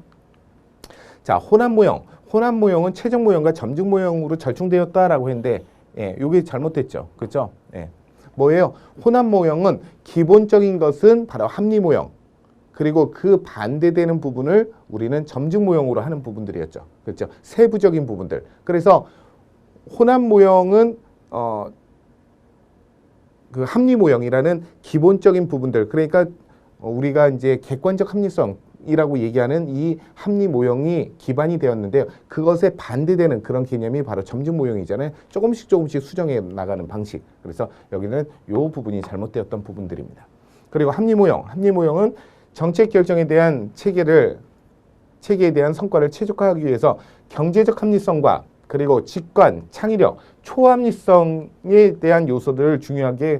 자, 혼합 모형. 혼합 모형은 최종 모형과 점증 모형으로 절충되었다라고 했는데, 예, 요게 잘못됐죠. 그렇죠? 예. 뭐예요? 혼합 모형은 기본적인 것은 바로 합리 모형. 그리고 그 반대되는 부분을 우리는 점증 모형으로 하는 부분들이었죠. 그렇죠? 세부적인 부분들. 그래서 혼합 모형은 그 합리 모형이라는 기본적인 부분들. 그러니까 우리가 이제 객관적 합리성이라고 얘기하는 이 합리 모형이 기반이 되었는데요. 그것에 반대되는 그런 개념이 바로 점증 모형이잖아요. 조금씩 수정해 나가는 방식. 그래서 여기는 이 부분이 잘못되었던 부분들입니다. 그리고 합리 모형. 합리 모형은 정책 결정에 대한 체계에 대한 성과를 최적화하기 위해서 경제적 합리성과 그리고 직관, 창의력, 초합리성에 대한 요소들을 중요하게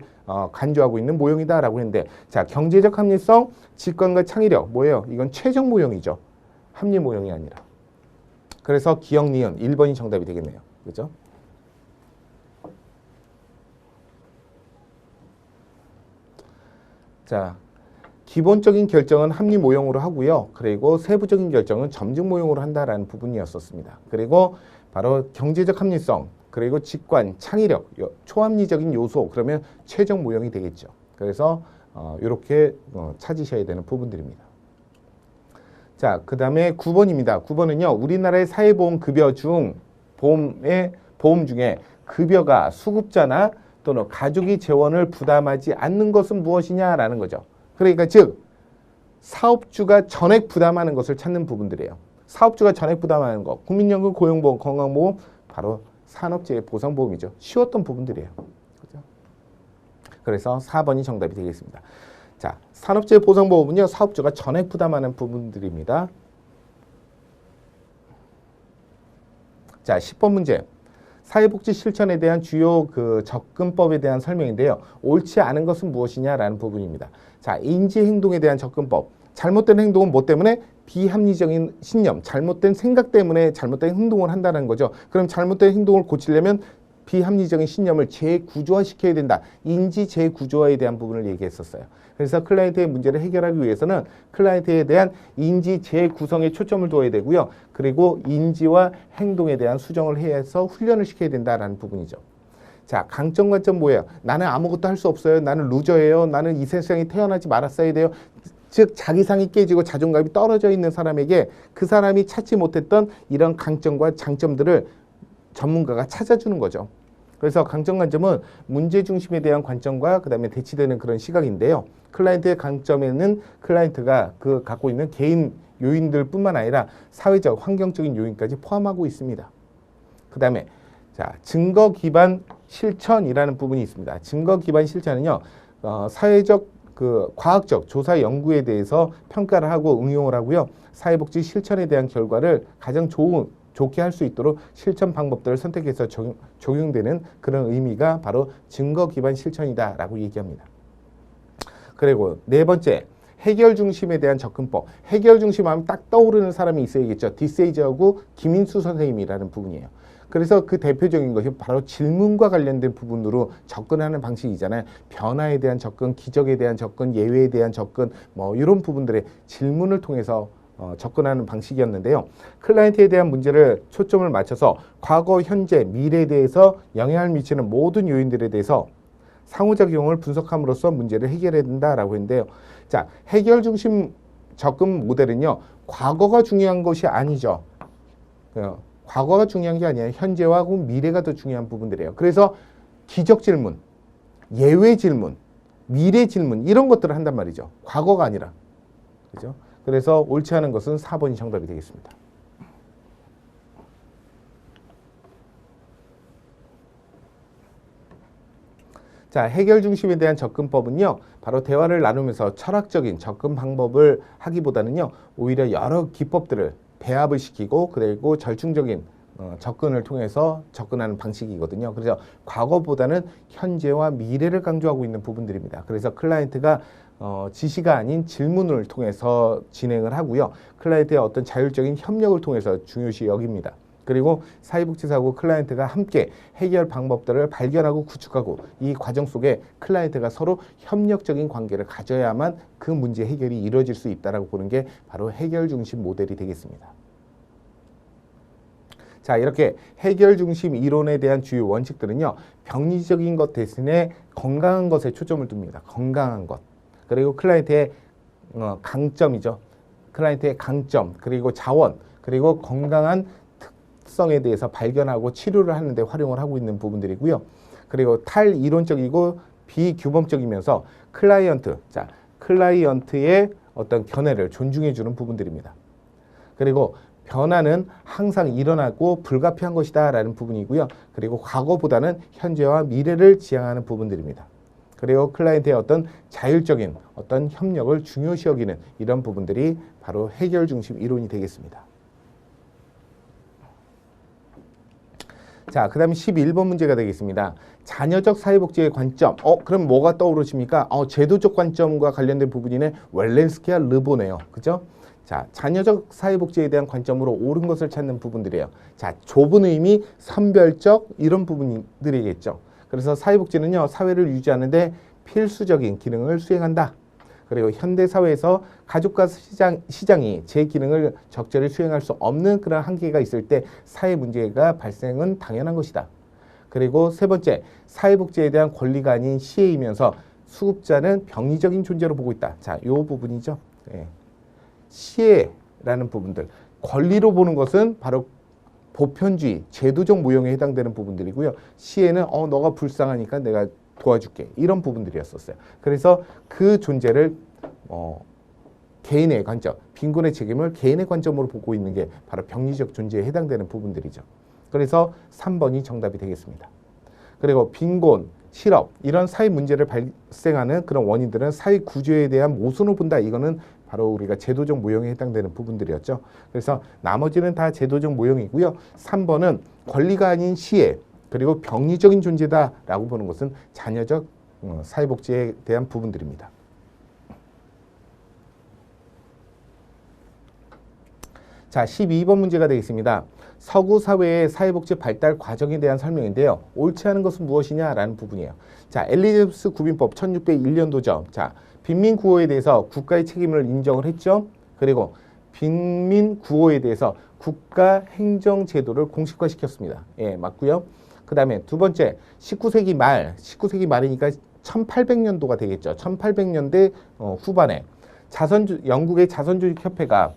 간주하고 있는 모형이다라고 했는데, 자, 경제적 합리성, 직관과 창의력 뭐예요? 이건 최종 모형이죠. 합리 모형이 아니라. 그래서 기억, 니은 1번이 정답이 되겠네요. 그죠? 자, 기본적인 결정은 합리 모형으로 하고요. 그리고 세부적인 결정은 점증 모형으로 한다라는 부분이었었습니다. 그리고 바로 경제적 합리성, 그리고 직관, 창의력, 초합리적인 요소, 그러면 최종 모형이 되겠죠. 그래서 이렇게 찾으셔야 되는 부분들입니다. 자, 그 다음에 9번입니다. 9번은요. 우리나라의 사회보험급여 중 보험 중에 급여가 수급자나 또는 가족이 재원을 부담하지 않는 것은 무엇이냐라는 거죠. 그러니까 즉 사업주가 전액 부담하는 것을 찾는 부분들이에요. 사업주가 전액 부담하는 것, 국민연금, 고용보험, 건강보험, 바로 산업재해 보상보험이죠. 쉬웠던 부분들이에요. 그렇죠? 그래서 4번이 정답이 되겠습니다. 자, 산업재해 보상보험은요, 사업주가 전액 부담하는 부분들입니다. 자, 10번 문제. 사회복지 실천에 대한 주요 접근법에 대한 설명인데요. 옳지 않은 것은 무엇이냐라는 부분입니다. 자, 인지행동에 대한 접근법. 잘못된 행동은 뭐 때문에? 비합리적인 신념, 잘못된 생각 때문에 잘못된 행동을 한다는 거죠. 그럼 잘못된 행동을 고치려면 비합리적인 신념을 재구조화시켜야 된다. 인지 재구조화에 대한 부분을 얘기했었어요. 그래서 클라이언트의 문제를 해결하기 위해서는 클라이언트에 대한 인지 재구성에 초점을 둬야 되고요. 그리고 인지와 행동에 대한 수정을 해서 훈련을 시켜야 된다라는 부분이죠. 자, 강점 관점 뭐예요? 나는 아무것도 할 수 없어요. 나는 루저예요. 나는 이 세상에 태어나지 말았어야 돼요. 즉 자기상이 깨지고 자존감이 떨어져 있는 사람에게 그 사람이 찾지 못했던 이런 강점과 장점들을 전문가가 찾아주는 거죠. 그래서 강점 관점은 문제 중심에 대한 관점과 그 다음에 대치되는 그런 시각인데요. 클라이언트의 강점에는 클라이언트가 갖고 있는 개인 요인들 뿐만 아니라 사회적, 환경적인 요인까지 포함하고 있습니다. 그 다음에 자, 증거 기반 실천이라는 부분이 있습니다. 증거 기반 실천은요, 사회적 과학적 조사 연구에 대해서 평가를 하고 응용을 하고요. 사회복지 실천에 대한 결과를 가장 좋게 할 수 있도록 실천 방법들을 선택해서 적용되는 그런 의미가 바로 증거 기반 실천이다라고 얘기합니다. 그리고 네 번째, 해결 중심에 대한 접근법. 해결 중심 하면 딱 떠오르는 사람이 있어야겠죠. 디세이저하고 김인수 선생님이라는 부분이에요. 그래서 그 대표적인 것이 바로 질문과 관련된 부분으로 접근하는 방식이잖아요. 변화에 대한 접근, 기적에 대한 접근, 예외에 대한 접근, 뭐 이런 부분들의 질문을 통해서 접근하는 방식이었는데요. 클라이언트에 대한 문제를 초점을 맞춰서 과거, 현재, 미래에 대해서 영향을 미치는 모든 요인들에 대해서 상호작용을 분석함으로써 문제를 해결해야 된다라고 했는데요. 자, 해결 중심 접근 모델은요, 과거가 중요한 것이 아니죠. 과거가 중요한 게 아니에요. 현재와 미래가 더 중요한 부분들이에요. 그래서 기적 질문, 예외 질문, 미래 질문 이런 것들을 한단 말이죠. 과거가 아니라. 그죠? 그래서 옳지 않은 것은 4번이 정답이 되겠습니다. 자, 해결 중심에 대한 접근법은요, 바로 대화를 나누면서 철학적인 접근 방법을 하기보다는요, 오히려 여러 기법들을 배합을 시키고 그리고 절충적인 접근을 통해서 접근하는 방식이거든요. 그래서 과거보다는 현재와 미래를 강조하고 있는 부분들입니다. 그래서 클라이언트가 지시가 아닌 질문을 통해서 진행을 하고요. 클라이언트의 어떤 자율적인 협력을 통해서 중요시 여깁니다. 그리고 사회복지사하고 클라이언트가 함께 해결 방법들을 발견하고 구축하고 이 과정 속에 클라이언트가 서로 협력적인 관계를 가져야만 그 문제 해결이 이루어질 수 있다고 보는 게 바로 해결 중심 모델이 되겠습니다. 자, 이렇게 해결 중심 이론에 대한 주요 원칙들은요, 병리적인 것 대신에 건강한 것에 초점을 둡니다. 건강한 것. 그리고 클라이언트의 강점이죠. 클라이언트의 강점, 그리고 자원, 그리고 건강한 특성에 대해서 발견하고 치료를 하는 데 활용을 하고 있는 부분들이고요. 그리고 탈이론적이고 비규범적이면서 클라이언트의 어떤 견해를 존중해 주는 부분들입니다. 그리고 변화는 항상 일어나고 불가피한 것이다 라는 부분이고요. 그리고 과거보다는 현재와 미래를 지향하는 부분들입니다. 그리고 클라이언트의 어떤 자율적인 어떤 협력을 중요시 여기는 이런 부분들이 바로 해결 중심 이론이 되겠습니다. 자, 그 다음에 11번 문제가 되겠습니다. 자녀적 사회복지의 관점. 그럼 뭐가 떠오르십니까? 제도적 관점과 관련된 부분이네. 웰렌스키와 르보네요. 그죠? 자, 자녀적 사회복지에 대한 관점으로 옳은 것을 찾는 부분들이에요. 자, 좁은 의미, 선별적 이런 부분들이겠죠. 그래서 사회복지는요, 사회를 유지하는데 필수적인 기능을 수행한다. 그리고 현대 사회에서 가족과 시장이 제 기능을 적절히 수행할 수 없는 그런 한계가 있을 때 사회 문제가 발생은 당연한 것이다. 그리고 세 번째, 사회복지에 대한 권리가 아닌 시혜이면서 수급자는 병리적인 존재로 보고 있다. 자, 요 부분이죠. 예. 시혜라는 부분들, 권리로 보는 것은 바로 보편주의, 제도적 모형에 해당되는 부분들이고요. 시혜는 너가 불쌍하니까 내가 도와줄게, 이런 부분들이었었어요. 그래서 그 존재를 개인의 관점, 빈곤의 책임을 개인의 관점으로 보고 있는 게 바로 병리적 존재에 해당되는 부분들이죠. 그래서 3번이 정답이 되겠습니다. 그리고 빈곤, 실업 이런 사회 문제를 발생하는 그런 원인들은 사회 구조에 대한 모순을 본다. 이거는 바로 우리가 제도적 모형에 해당되는 부분들이었죠. 그래서 나머지는 다 제도적 모형이고요. 3번은 권리가 아닌 시혜, 그리고 병리적인 존재다라고 보는 것은 자녀적 사회복지에 대한 부분들입니다. 자, 12번 문제가 되겠습니다. 서구 사회의 사회복지 발달 과정에 대한 설명인데요. 옳지 않은 것은 무엇이냐라는 부분이에요. 자, 엘리자베스 구빈법 1601년도죠. 자, 빈민 구호에 대해서 국가의 책임을 인정을 했죠. 그리고 빈민 구호에 대해서 국가 행정 제도를 공식화시켰습니다. 예, 맞고요. 그 다음에 두 번째, 19세기 말이니까 1800년도가 되겠죠. 1800년대 후반에 영국의 자선조직협회가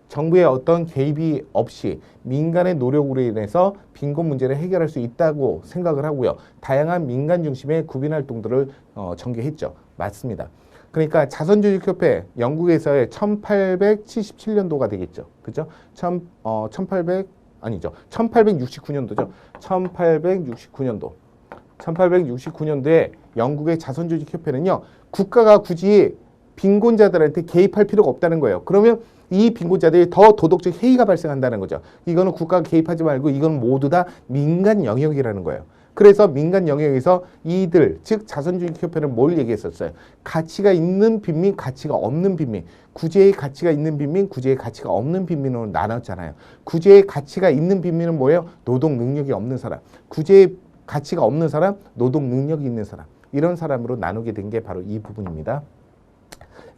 정부의 어떤 개입이 없이 민간의 노력으로 인해서 빈곤 문제를 해결할 수 있다고 생각을 하고요. 다양한 민간 중심의 구빈 활동들을 전개했죠. 맞습니다. 그러니까 자선조직협회 영국에서의 1877년도가 되겠죠. 그죠? 1869년도죠. 1869년도에 영국의 자선조직협회는요. 국가가 굳이 빈곤자들한테 개입할 필요가 없다는 거예요. 그러면 이 빈곤자들이 더 도덕적 해이가 발생한다는 거죠. 이거는 국가가 개입하지 말고 이건 모두 다 민간 영역이라는 거예요. 그래서 민간 영역에서 이들, 즉 자선주의협회는 뭘 얘기했었어요? 가치가 있는 빈민, 가치가 없는 빈민. 구제의 가치가 있는 빈민, 구제의 가치가 없는 빈민으로 나눴잖아요. 구제의 가치가 있는 빈민은 뭐예요? 노동 능력이 없는 사람. 구제의 가치가 없는 사람, 노동 능력이 있는 사람. 이런 사람으로 나누게 된 게 바로 이 부분입니다.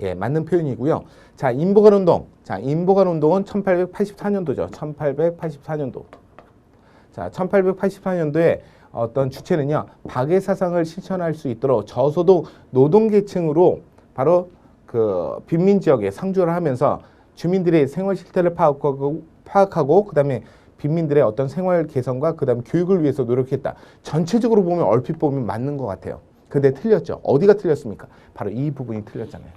예, 맞는 표현이고요. 자, 인보건 운동. 자, 인보건 운동은 1884년도죠. 1884년도. 자, 1884년도에 어떤 주체는요, 박애 사상을 실천할 수 있도록 저소득 노동계층으로 바로 그 빈민 지역에 상주를 하면서 주민들의 생활 실태를 파악하고 그다음에 빈민들의 어떤 생활 개선과 그다음 교육을 위해서 노력했다. 전체적으로 보면 얼핏 보면 맞는 것 같아요. 근데 틀렸죠. 어디가 틀렸습니까? 바로 이 부분이 틀렸잖아요.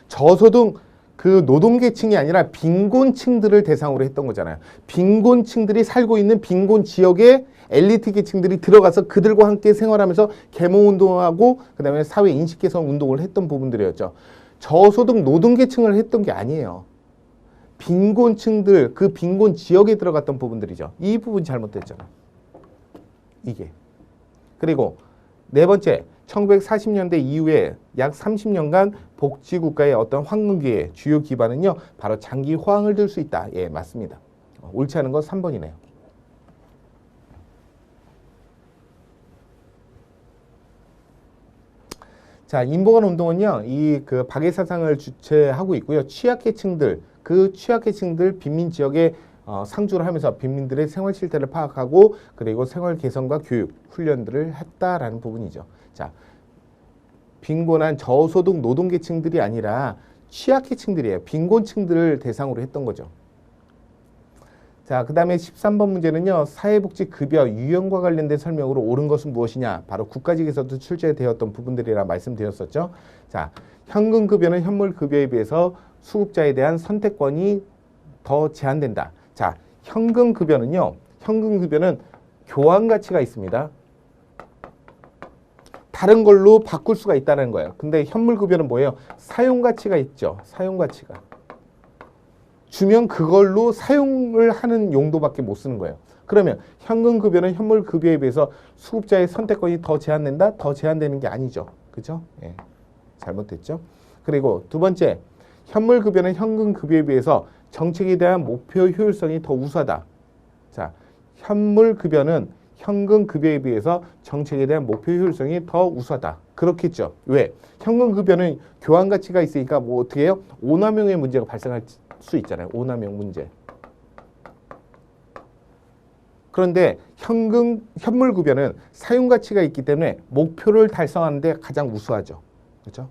저소득 그 노동계층이 아니라 빈곤층들을 대상으로 했던 거잖아요. 빈곤층들이 살고 있는 빈곤 지역에 엘리트 계층들이 들어가서 그들과 함께 생활하면서 계몽운동하고 그다음에 사회 인식 개선 운동을 했던 부분들이었죠. 저소득 노동계층을 했던 게 아니에요. 빈곤층들, 그 빈곤 지역에 들어갔던 부분들이죠. 이 부분 잘못됐잖아요. 이게. 그리고 네 번째, 1940년대 이후에 약 30년간 복지국가의 어떤 황금기의 주요 기반은요, 바로 장기 호황을 들 수 있다. 예, 맞습니다. 옳지 않은 건 3번이네요. 자, 인보건 운동은요, 이 그 박애 사상을 주체하고 있고요. 취약계층들, 그 취약계층들 빈민 지역에 상주를 하면서 빈민들의 생활 실태를 파악하고 그리고 생활 개선과 교육, 훈련들을 했다라는 부분이죠. 자, 빈곤한 저소득 노동계층들이 아니라 취약계층들이에요. 빈곤층들을 대상으로 했던 거죠. 자, 그 다음에 13번 문제는요. 사회복지급여 유형과 관련된 설명으로 옳은 것은 무엇이냐. 바로 국가직에서도 출제되었던 부분들이라 말씀드렸었죠. 자, 현금급여는 현물급여에 비해서 수급자에 대한 선택권이 더 제한된다. 자, 현금급여는 교환 가치가 있습니다. 다른 걸로 바꿀 수가 있다는 거예요. 근데 현물급여는 뭐예요? 사용 가치가 있죠. 사용 가치가. 주면 그걸로 사용을 하는 용도밖에 못 쓰는 거예요. 그러면 현금급여는 현물급여에 비해서 수급자의 선택권이 더 제한된다? 더 제한되는 게 아니죠. 그죠? 예. 잘못됐죠? 그리고 두 번째, 현물급여는 현금급여에 비해서 정책에 대한 목표 효율성이 더 우수하다. 자, 현물급여는 현금 급여에 비해서 정책에 대한 목표 효율성이 더 우수하다. 그렇겠죠. 왜? 현금 급여는 교환 가치가 있으니까 뭐 어떻게 해요? 오남용의 문제가 발생할 수 있잖아요. 오남용 문제. 그런데 현물 급여는 사용 가치가 있기 때문에 목표를 달성하는 데 가장 우수하죠. 그렇죠?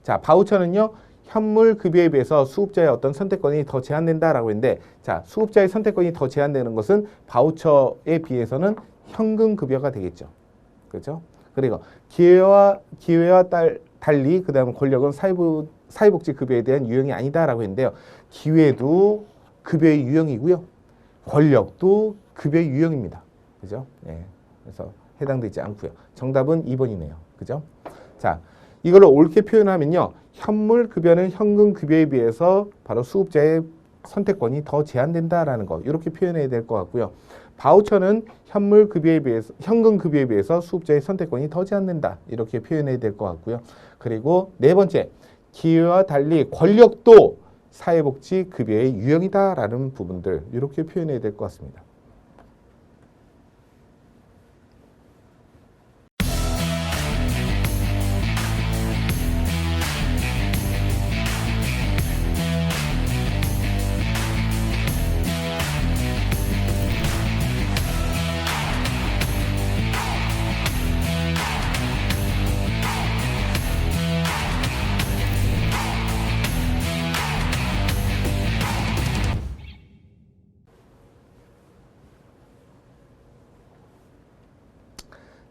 자, 바우처는요. 현물 급여에 비해서 수급자의 어떤 선택권이 더 제한된다라고 했는데, 자, 수급자의 선택권이 더 제한되는 것은 바우처에 비해서는 현금 급여가 되겠죠. 그렇죠? 그리고 기회와 달리 그다음 권력은 사회복지 급여에 대한 유형이 아니다라고 했는데요. 기회도 급여의 유형이고요. 권력도 급여의 유형입니다. 그죠? 네. 그래서 해당되지 않고요. 정답은 2번이네요. 그죠? 자, 이걸로 옳게 표현하면요. 현물 급여는 현금 급여에 비해서 바로 수급자의 선택권이 더 제한된다라는 거. 이렇게 표현해야 될 것 같고요. 바우처는 현금 급여에 비해서 수급자의 선택권이 더 제한된다. 이렇게 표현해야 될 것 같고요. 그리고 네 번째, 기회와 달리 권력도 사회복지 급여의 유형이다라는 부분들. 이렇게 표현해야 될 것 같습니다.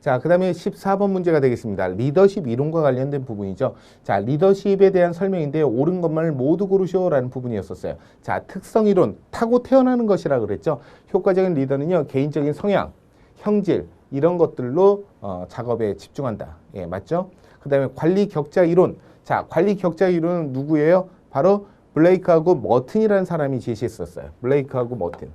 자, 그 다음에 14번 문제가 되겠습니다. 리더십 이론과 관련된 부분이죠. 자, 리더십에 대한 설명인데요. 옳은 것만을 모두 고르시오라는 부분이었었어요. 자, 특성 이론, 타고 태어나는 것이라 그랬죠. 효과적인 리더는요, 개인적인 성향, 형질, 이런 것들로 작업에 집중한다. 예, 맞죠? 그 다음에 관리 격자 이론. 자, 관리 격자 이론은 누구예요? 바로 블레이크하고 머튼이라는 사람이 제시했었어요. 블레이크하고 머튼.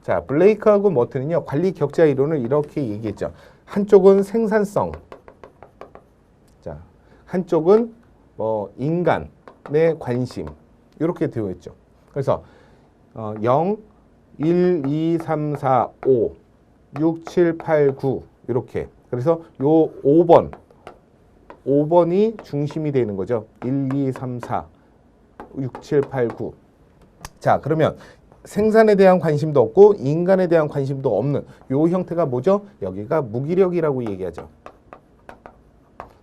자, 블레이크하고 머튼은요, 관리 격자 이론을 이렇게 얘기했죠. 한쪽은 생산성, 자, 한쪽은 인간의 관심, 이렇게 되어 있죠. 그래서 0, 1, 2, 3, 4, 5, 6, 7, 8, 9 이렇게. 그래서 요 5번이 중심이 되는 거죠. 1, 2, 3, 4, 6, 7, 8, 9. 자, 그러면 생산에 대한 관심도 없고 인간에 대한 관심도 없는 요 형태가 뭐죠? 여기가 무기력이라고 얘기하죠.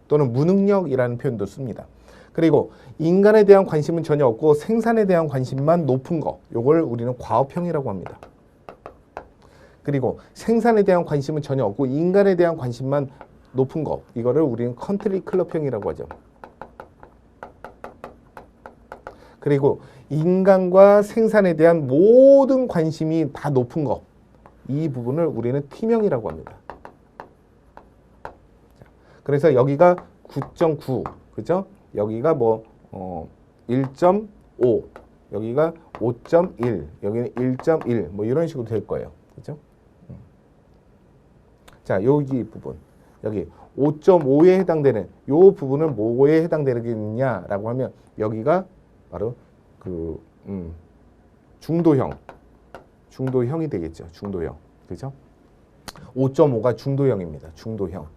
또는 무능력이라는 표현도 씁니다. 그리고 인간에 대한 관심은 전혀 없고 생산에 대한 관심만 높은 거, 요걸 우리는 과업형이라고 합니다. 그리고 생산에 대한 관심은 전혀 없고 인간에 대한 관심만 높은 거, 이거를 우리는 컨트리 클럽형이라고 하죠. 그리고 인간과 생산에 대한 모든 관심이 다 높은 것, 이 부분을 우리는 T명이라고 합니다. 그래서 여기가 9.9, 그죠? 여기가 1.5, 여기가 5.1, 여기는 1.1, 뭐 이런 식으로 될 거예요. 그죠? 자, 여기 부분, 여기 5.5에 해당되는 요 부분은 뭐에 해당되느냐라고 하면 여기가 바로 중도형이 되겠죠. 중도형. 그죠? 5.5가 중도형입니다. 중도형.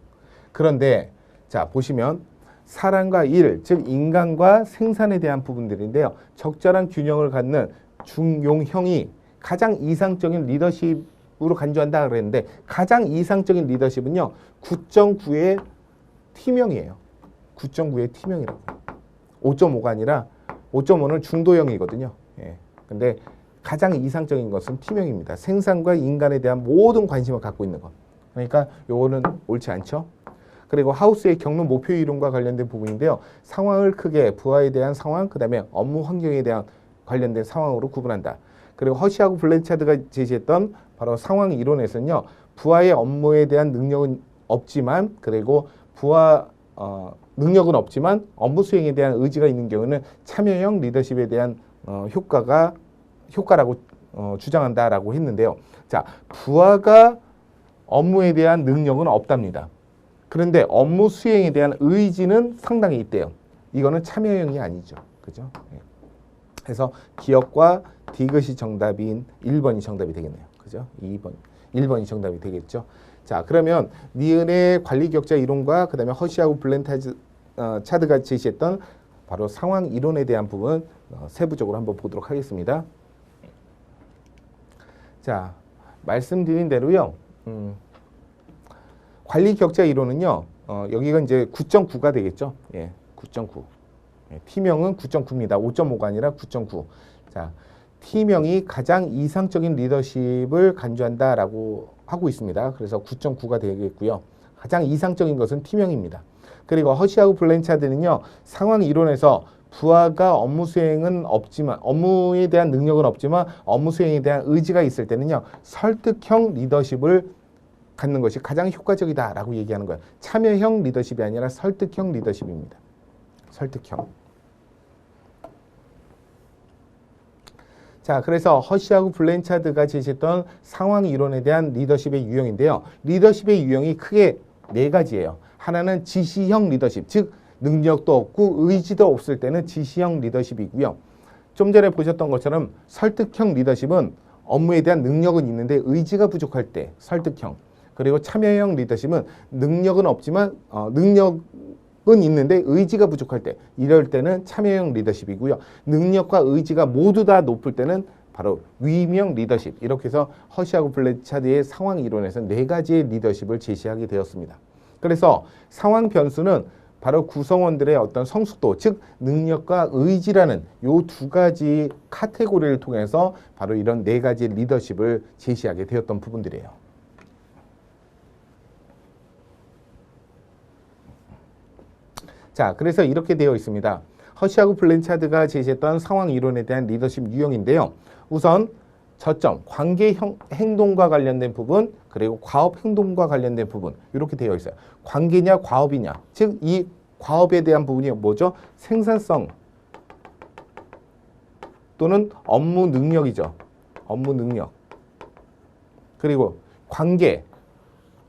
그런데 자, 보시면 사람과 일, 즉 인간과 생산에 대한 부분들인데요. 적절한 균형을 갖는 중용형이 가장 이상적인 리더십으로 간주한다 그랬는데 가장 이상적인 리더십은요. 9.9의 T명이에요. 9.9의 T명이라고. 5.5가 아니라 5.5는 중도형이거든요. 예. 근데 가장 이상적인 것은 T명입니다. 생산과 인간에 대한 모든 관심을 갖고 있는 것. 그러니까 요거는 옳지 않죠. 그리고 하우스의 경로 목표 이론과 관련된 부분인데요. 상황을 크게 부하에 대한 상황, 그 다음에 업무 환경에 대한 관련된 상황으로 구분한다. 그리고 허시하고 블렌차드가 제시했던 바로 상황 이론에서는요. 부하의 업무에 대한 능력은 없지만, 그리고 능력은 없지만 업무 수행에 대한 의지가 있는 경우는 참여형 리더십에 대한 효과라고 주장한다라고 했는데요. 자, 부하가 업무에 대한 능력은 없답니다. 그런데 업무 수행에 대한 의지는 상당히 있대요. 이거는 참여형이 아니죠. 그죠? 예. 그래서 기업과 디귿이 정답인 1번이 정답이 되겠네요. 그죠? 1번이 정답이 되겠죠. 자, 그러면 니은의 관리 격자 이론과 그다음에 허쉬하고 블렌차드가 제시했던 바로 상황 이론에 대한 부분 세부적으로 한번 보도록 하겠습니다. 자, 말씀드린 대로요. 관리 격자 이론은요. 여기가 이제 9.9가 되겠죠. 예, 9.9. 예, T명은 9.9입니다. 5.5가 아니라 9.9. 자, T명이 가장 이상적인 리더십을 간주한다라고 하고 있습니다. 그래서 9.9가 되겠고요. 가장 이상적인 것은 T명입니다. 그리고 허쉬하고 블렌차드는요. 상황 이론에서 부하가 업무 수행은 없지만 업무에 대한 능력은 없지만 업무 수행에 대한 의지가 있을 때는요. 설득형 리더십을 갖는 것이 가장 효과적이다라고 얘기하는 거예요. 참여형 리더십이 아니라 설득형 리더십입니다. 설득형. 자, 그래서 허쉬하고 블렌차드가 제시했던 상황 이론에 대한 리더십의 유형인데요. 리더십의 유형이 크게 네 가지예요. 하나는 지시형 리더십, 즉 능력도 없고 의지도 없을 때는 지시형 리더십이고요. 좀 전에 보셨던 것처럼 설득형 리더십은 업무에 대한 능력은 있는데 의지가 부족할 때 설득형. 그리고 참여형 리더십은 능력은 없지만 능력은 있는데 의지가 부족할 때 이럴 때는 참여형 리더십이고요. 능력과 의지가 모두 다 높을 때는 바로 위임형 리더십. 이렇게 해서 허쉬하고 블렌차드의 상황 이론에서 네 가지의 리더십을 제시하게 되었습니다. 그래서 상황 변수는 바로 구성원들의 어떤 성숙도, 즉 능력과 의지라는 요 두 가지 카테고리를 통해서 바로 이런 네 가지 리더십을 제시하게 되었던 부분들이에요. 자, 그래서 이렇게 되어 있습니다. 허쉬하고 블렌차드가 제시했던 상황 이론에 대한 리더십 유형인데요. 우선 저점, 관계 행동과 관련된 부분, 그리고 과업 행동과 관련된 부분 이렇게 되어 있어요. 관계냐 과업이냐, 즉 이 과업에 대한 부분이 뭐죠? 생산성 또는 업무 능력이죠. 업무 능력. 그리고 관계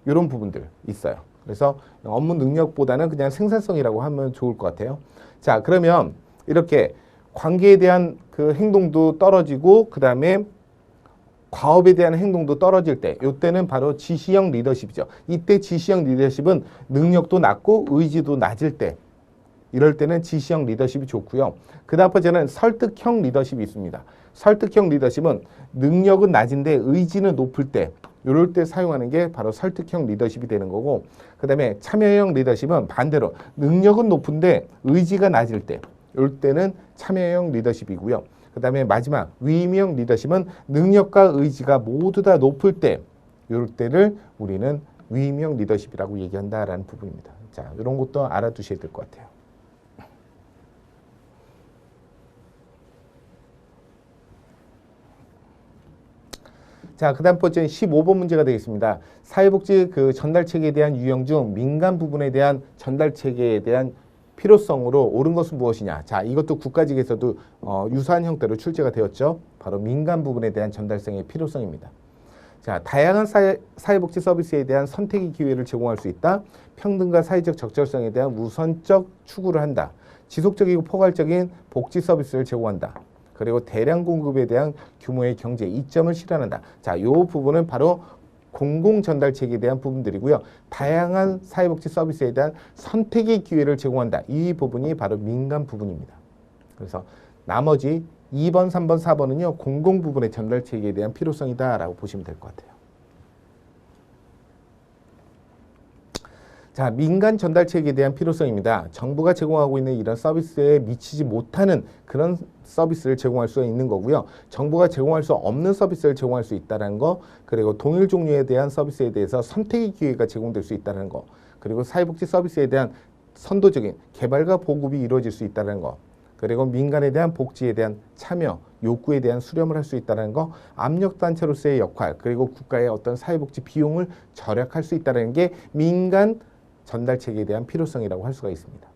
이런 부분들 있어요. 그래서 업무 능력보다는 그냥 생산성이라고 하면 좋을 것 같아요. 자, 그러면 이렇게 관계에 대한 그 행동도 떨어지고 그 다음에 과업에 대한 행동도 떨어질 때 이때는 바로 지시형 리더십이죠. 이때 지시형 리더십은 능력도 낮고 의지도 낮을 때 이럴 때는 지시형 리더십이 좋고요. 그 다음 번째는 설득형 리더십이 있습니다. 설득형 리더십은 능력은 낮은데 의지는 높을 때 이럴 때 사용하는 게 바로 설득형 리더십이 되는 거고, 그 다음에 참여형 리더십은 반대로 능력은 높은데 의지가 낮을 때 이럴 때는 참여형 리더십이고요. 그 다음에 마지막 위임형 리더십은 능력과 의지가 모두 다 높을 때 이럴 때를 우리는 위임형 리더십이라고 얘기한다라는 부분입니다. 자, 이런 것도 알아두셔야 될 것 같아요. 자, 그 다음 번째는 15번 문제가 되겠습니다. 사회복지 그 전달체계에 대한 유형 중 민간 부분에 대한 전달체계에 대한 필요성으로 옳은 것은 무엇이냐. 자, 이것도 국가직에서도 유사한 형태로 출제가 되었죠. 바로 민간 부분에 대한 전달성의 필요성입니다. 자, 다양한 사회복지 서비스에 대한 선택의 기회를 제공할 수 있다. 평등과 사회적 적절성에 대한 우선적 추구를 한다. 지속적이고 포괄적인 복지 서비스를 제공한다. 그리고 대량 공급에 대한 규모의 경제 이점을 실현한다. 자, 이 부분은 바로 공공 전달 체계에 대한 부분들이고요. 다양한 사회복지 서비스에 대한 선택의 기회를 제공한다. 이 부분이 바로 민간 부분입니다. 그래서 나머지 2번, 3번, 4번은요. 공공 부분의 전달 체계에 대한 필요성이다라고 보시면 될 것 같아요. 자, 민간 전달 체계에 대한 필요성입니다. 정부가 제공하고 있는 이런 서비스에 미치지 못하는 그런 서비스를 제공할 수 있는 거고요. 정부가 제공할 수 없는 서비스를 제공할 수 있다는 거, 그리고 동일 종류에 대한 서비스에 대해서 선택의 기회가 제공될 수 있다는 거, 그리고 사회복지 서비스에 대한 선도적인 개발과 보급이 이루어질 수 있다는 거, 그리고 민간에 대한 복지에 대한 참여, 욕구에 대한 수렴을 할 수 있다는 거, 압력단체로서의 역할, 그리고 국가의 어떤 사회복지 비용을 절약할 수 있다는 게 민간 전달체계에 대한 필요성이라고 할 수가 있습니다.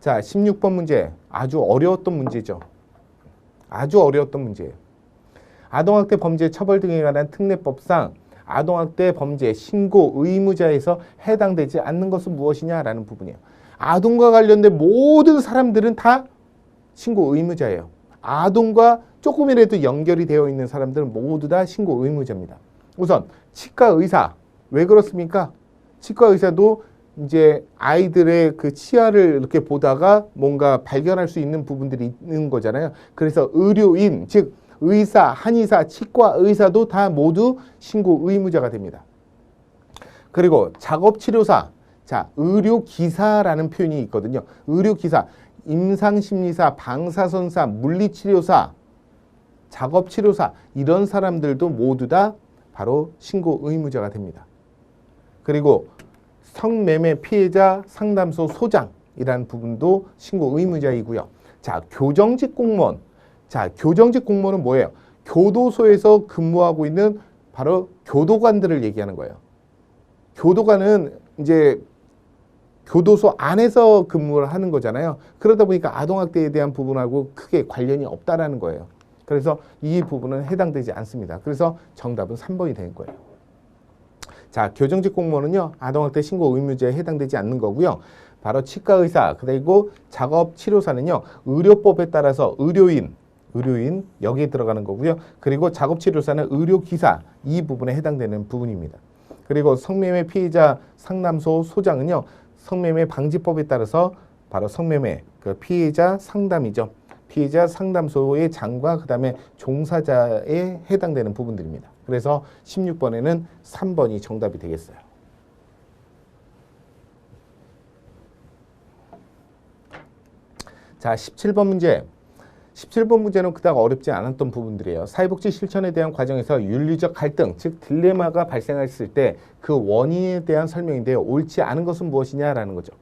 자, 16번 문제. 아주 어려웠던 문제죠. 아주 어려웠던 문제예요. 아동학대 범죄 처벌 등에 관한 특례법상 아동학대 범죄 신고 의무자에서 해당되지 않는 것은 무엇이냐라는 부분이에요. 아동과 관련된 모든 사람들은 다 신고 의무자예요. 아동과 조금이라도 연결이 되어 있는 사람들은 모두 다 신고 의무자입니다. 우선 치과 의사, 왜 그렇습니까? 치과 의사도 이제 아이들의 그 치아를 이렇게 보다가 뭔가 발견할 수 있는 부분들이 있는 거잖아요. 그래서 의료인, 즉 의사, 한의사, 치과 의사도 다 모두 신고 의무자가 됩니다. 그리고 작업치료사, 자, 의료기사라는 표현이 있거든요. 의료기사, 임상심리사, 방사선사, 물리치료사, 작업치료사, 이런 사람들도 모두 다 바로 신고 의무자가 됩니다. 그리고 성매매 피해자 상담소 소장이라는 부분도 신고 의무자이고요. 자, 교정직 공무원. 자, 교정직 공무원은 뭐예요? 교도소에서 근무하고 있는 바로 교도관들을 얘기하는 거예요. 교도관은 이제 교도소 안에서 근무를 하는 거잖아요. 그러다 보니까 아동학대에 대한 부분하고 크게 관련이 없다라는 거예요. 그래서 이 부분은 해당되지 않습니다. 그래서 정답은 3번이 된 거예요. 자, 교정직 공무원은요, 아동학대 신고 의무자에 해당되지 않는 거고요. 바로 치과의사, 그리고 작업치료사는요, 의료법에 따라서 의료인 여기에 들어가는 거고요. 그리고 작업치료사는 의료기사, 이 부분에 해당되는 부분입니다. 그리고 성매매 피해자 상담소 소장은요, 성매매 방지법에 따라서 바로 성매매 그 피해자 상담이죠. 피해자 상담소의 장과 그 다음에 종사자에 해당되는 부분들입니다. 그래서 16번에는 3번이 정답이 되겠어요. 자, 17번 문제. 17번 문제는 그닥 어렵지 않았던 부분들이에요. 사회복지 실천에 대한 과정에서 윤리적 갈등, 즉 딜레마가 발생했을 때 그 원인에 대한 설명인데요. 옳지 않은 것은 무엇이냐라는 거죠.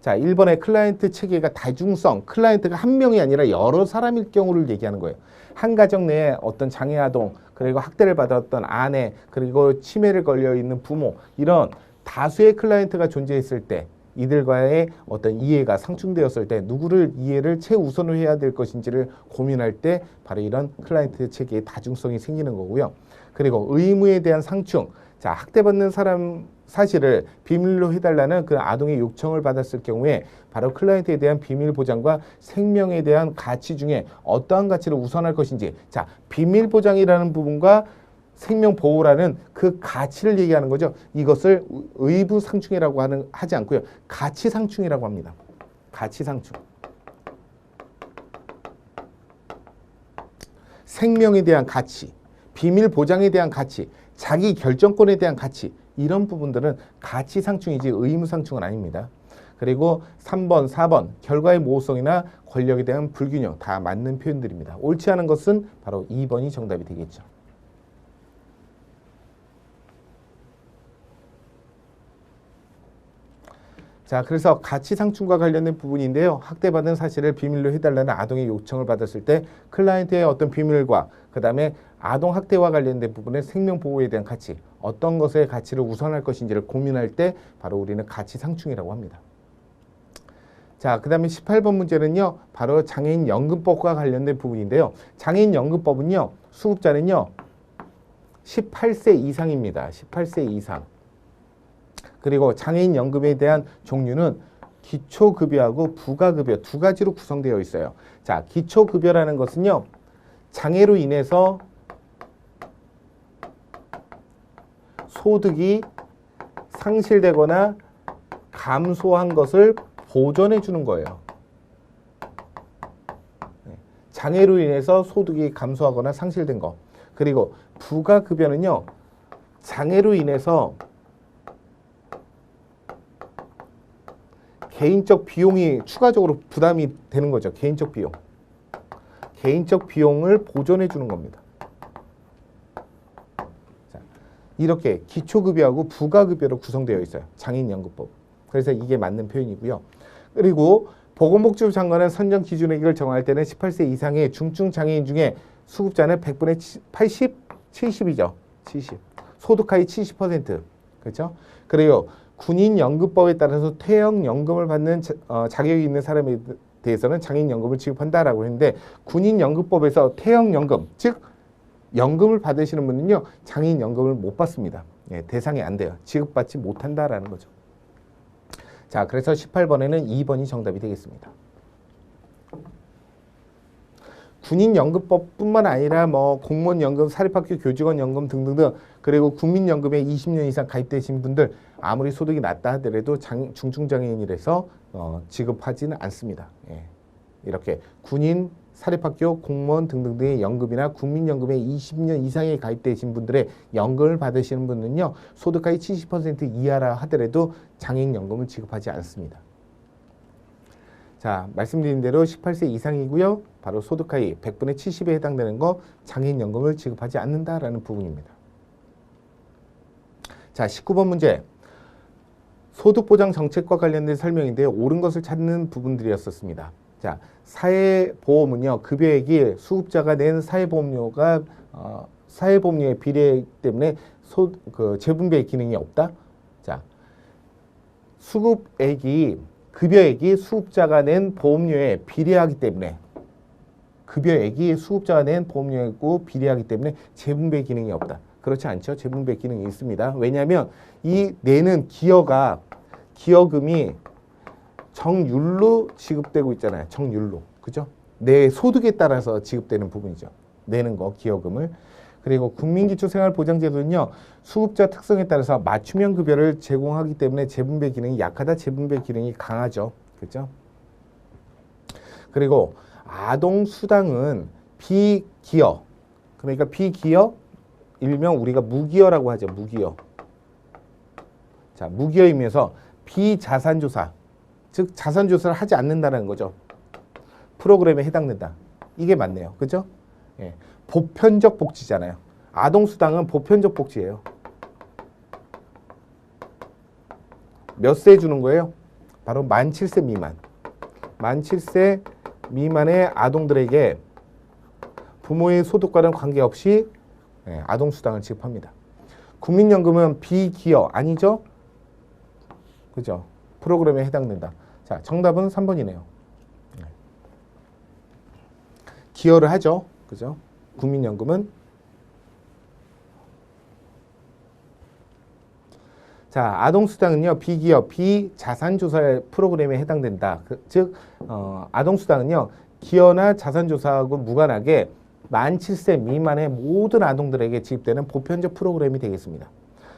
자, 1번의 클라이언트 체계가 다중성, 클라이언트가 한 명이 아니라 여러 사람일 경우를 얘기하는 거예요. 한 가정 내에 어떤 장애 아동, 그리고 학대를 받았던 아내, 그리고 치매를 걸려 있는 부모, 이런 다수의 클라이언트가 존재했을 때 이들과의 어떤 이해가 상충되었을 때 누구를 이해를 최우선으로 해야 될 것인지를 고민할 때 바로 이런 클라이언트 체계의 다중성이 생기는 거고요. 그리고 의무에 대한 상충, 자, 학대받는 사람 사실을 비밀로 해달라는 그 아동의 요청을 받았을 경우에 바로 클라이언트에 대한 비밀 보장과 생명에 대한 가치 중에 어떠한 가치를 우선할 것인지, 자, 비밀 보장이라는 부분과 생명 보호라는 그 가치를 얘기하는 거죠. 이것을 의무 상충이라고 하지 않고요. 가치 상충이라고 합니다. 가치 상충. 생명에 대한 가치, 비밀 보장에 대한 가치, 자기 결정권에 대한 가치, 이런 부분들은 가치 상충이지 의무 상충은 아닙니다. 그리고 3번, 4번 결과의 모호성이나 권력에 대한 불균형 다 맞는 표현들입니다. 옳지 않은 것은 바로 2번이 정답이 되겠죠. 자, 그래서 가치 상충과 관련된 부분인데요. 학대받은 사실을 비밀로 해달라는 아동의 요청을 받았을 때 클라이언트의 어떤 비밀과 그 다음에 아동 학대와 관련된 부분의 생명 보호에 대한 가치, 어떤 것의 가치를 우선할 것인지를 고민할 때 바로 우리는 가치 상충이라고 합니다. 자, 그 다음에 18번 문제는요. 바로 장애인 연금법과 관련된 부분인데요. 장애인 연금법은요. 수급자는요. 18세 이상입니다. 18세 이상. 그리고 장애인 연금에 대한 종류는 기초급여하고 부가급여 두 가지로 구성되어 있어요. 자, 기초급여라는 것은요. 장애로 인해서 소득이 상실되거나 감소한 것을 보전해 주는 거예요. 장애로 인해서 소득이 감소하거나 상실된 거. 그리고 부가급여는요. 장애로 인해서 개인적 비용이 추가적으로 부담이 되는 거죠. 개인적 비용. 개인적 비용을 보전해 주는 겁니다. 자, 이렇게 기초급여하고 부가급여로 구성되어 있어요. 장애인연금법. 그래서 이게 맞는 표현이고요. 그리고 보건복지부 장관은 선정 기준액을 정할 때는 18세 이상의 중증 장애인 중에 수급자는 100분의 80, 70이죠. 70. 소득하위 70%. 그렇죠? 그리고 군인연금법에 따라서 퇴역연금을 받는 자격이 있는 사람에 대해서는 장애인연금을 지급한다라고 했는데 군인연금법에서 퇴역연금, 즉 연금을 받으시는 분은요. 장애인연금을 못 받습니다. 예, 대상이 안 돼요. 지급받지 못한다라는 거죠. 자, 그래서 18번에는 2번이 정답이 되겠습니다. 군인연금법뿐만 아니라 뭐 공무원연금, 사립학교 교직원연금 등등등 그리고 국민연금에 20년 이상 가입되신 분들 아무리 소득이 낮다 하더라도 중증장애인이라서 지급하지는 않습니다. 예. 이렇게 군인, 사립학교, 공무원 등등등의 연금이나 국민연금에 20년 이상에 가입되신 분들의 연금을 받으시는 분은요. 소득하위 70% 이하라 하더라도 장애인연금을 지급하지 않습니다. 자, 말씀드린 대로 18세 이상이고요. 바로 소득하위 100분의 70에 해당되는 거 장애인연금을 지급하지 않는다라는 부분입니다. 자, 19번 문제. 소득보장 정책과 관련된 설명인데 옳은 것을 찾는 부분들이었었습니다. 자, 사회보험은요. 급여액이 수급자가 낸 사회보험료가 사회보험료의 비례 때문에 재분배 기능이 없다. 자, 급여액이 수급자가 낸 보험료에 비례하기 때문에 급여액이 수급자가 낸 보험료하고 비례하기 때문에 재분배 기능이 없다. 그렇지 않죠? 재분배 기능이 있습니다. 왜냐하면 이 내는 기여금이 정률로 지급되고 있잖아요. 정률로. 그죠? 내 소득에 따라서 지급되는 부분이죠. 내는 거, 기여금을. 그리고 국민기초생활보장제도는요. 수급자 특성에 따라서 맞춤형 급여를 제공하기 때문에 재분배 기능이 약하다, 재분배 기능이 강하죠. 그죠? 그리고 아동수당은 비기여. 그러니까 비기여, 일명 우리가 무기여라고 하죠. 무기여. 자, 무기여이면서 비자산조사. 즉 자산조사를 하지 않는다는 거죠. 프로그램에 해당된다. 이게 맞네요. 그죠? 예. 보편적 복지잖아요. 아동수당은 보편적 복지예요. 몇 세 주는 거예요? 바로 만 7세 미만. 만 7세 미만의 아동들에게 부모의 소득과는 관계없이 아동수당을 지급합니다. 국민연금은 비기여 아니죠? 그죠? 프로그램에 해당된다. 자, 정답은 3번이네요. 기여를 하죠. 그죠? 국민연금은. 자, 아동수당은요, 비기여, 비자산조사 프로그램에 해당된다. 즉, 아동수당은요, 기여나 자산조사하고 무관하게 만 7세 미만의 모든 아동들에게 지급되는 보편적 프로그램이 되겠습니다.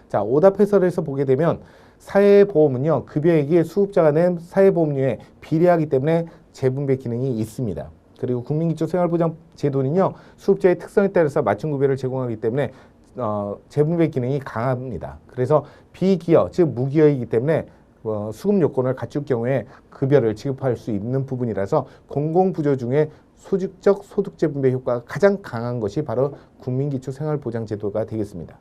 자, 오답 해설에서 보게 되면 사회보험은요, 급여액이 수급자가 낸 사회보험료에 비례하기 때문에 재분배 기능이 있습니다. 그리고 국민기초생활보장제도는요, 수급자의 특성에 따라서 맞춤 급여를 제공하기 때문에 재분배 기능이 강합니다. 그래서 비기여, 즉 무기여이기 때문에 수급 요건을 갖출 경우에 급여를 지급할 수 있는 부분이라서 공공부조 중에 수직적 소득 재분배 효과가 가장 강한 것이 바로 국민기초생활보장제도가 되겠습니다.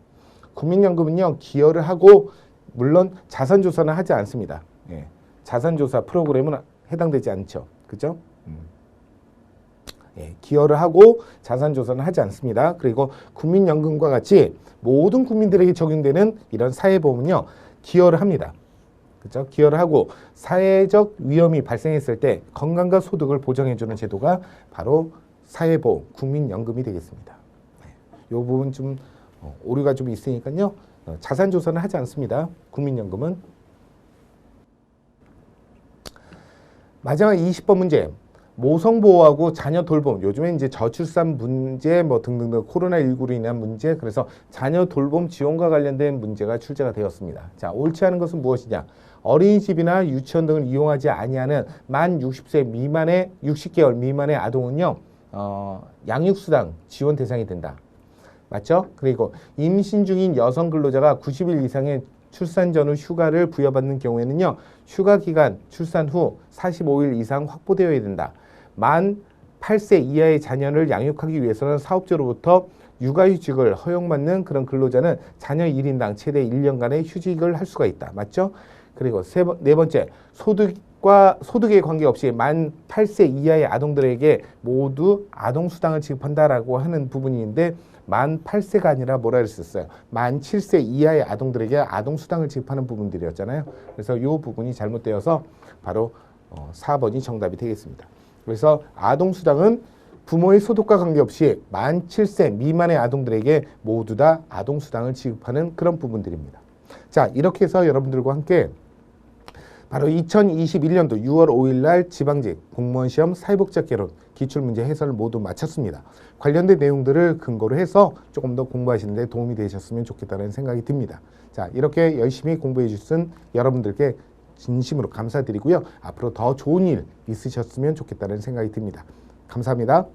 국민연금은요, 기여를 하고 물론 자산조사는 하지 않습니다. 예, 자산조사 프로그램은 해당되지 않죠. 그죠? 예, 기여를 하고 자산조사는 하지 않습니다. 그리고 국민연금과 같이 모든 국민들에게 적용되는 이런 사회보험은요, 기여를 합니다. 그죠? 기여를 하고 사회적 위험이 발생했을 때 건강과 소득을 보장해주는 제도가 바로 사회보험, 국민연금이 되겠습니다. 이 부분 좀 오류가 좀 있으니까요. 자산조사는 하지 않습니다. 국민연금은. 마지막 20번 문제. 모성보호하고 자녀 돌봄. 요즘에 이제 저출산 문제 뭐 등등등 코로나19로 인한 문제. 그래서 자녀 돌봄 지원과 관련된 문제가 출제가 되었습니다. 자, 옳지 않은 것은 무엇이냐? 어린이집이나 유치원 등을 이용하지 아니하는 만 60세 미만의 60개월 미만의 아동은요. 양육수당 지원 대상이 된다. 맞죠? 그리고 임신 중인 여성 근로자가 90일 이상의 출산 전후 휴가를 부여받는 경우에는요. 휴가 기간 출산 후 45일 이상 확보되어야 된다. 만 8세 이하의 자녀를 양육하기 위해서는 사업주로부터 육아휴직을 허용받는 그런 근로자는 자녀 1인당 최대 1년간의 휴직을 할 수가 있다. 맞죠? 그리고 네 번째, 소득에 관계없이 만 8세 이하의 아동들에게 모두 아동수당을 지급한다라고 하는 부분인데 만 8세가 아니라 뭐라 그랬었어요? 만 7세 이하의 아동들에게 아동수당을 지급하는 부분들이었잖아요. 그래서 이 부분이 잘못되어서 바로 4번이 정답이 되겠습니다. 그래서 아동수당은 부모의 소득과 관계없이 만 7세 미만의 아동들에게 모두 다 아동수당을 지급하는 그런 부분들입니다. 자, 이렇게 해서 여러분들과 함께 바로 2021년도 6월 5일 날 지방직 공무원 시험 사회복지학개론 기출문제 해설을 모두 마쳤습니다. 관련된 내용들을 근거로 해서 조금 더 공부하시는 데 도움이 되셨으면 좋겠다는 생각이 듭니다. 자, 이렇게 열심히 공부해 주신 여러분들께 진심으로 감사드리고요. 앞으로 더 좋은 일 있으셨으면 좋겠다는 생각이 듭니다. 감사합니다.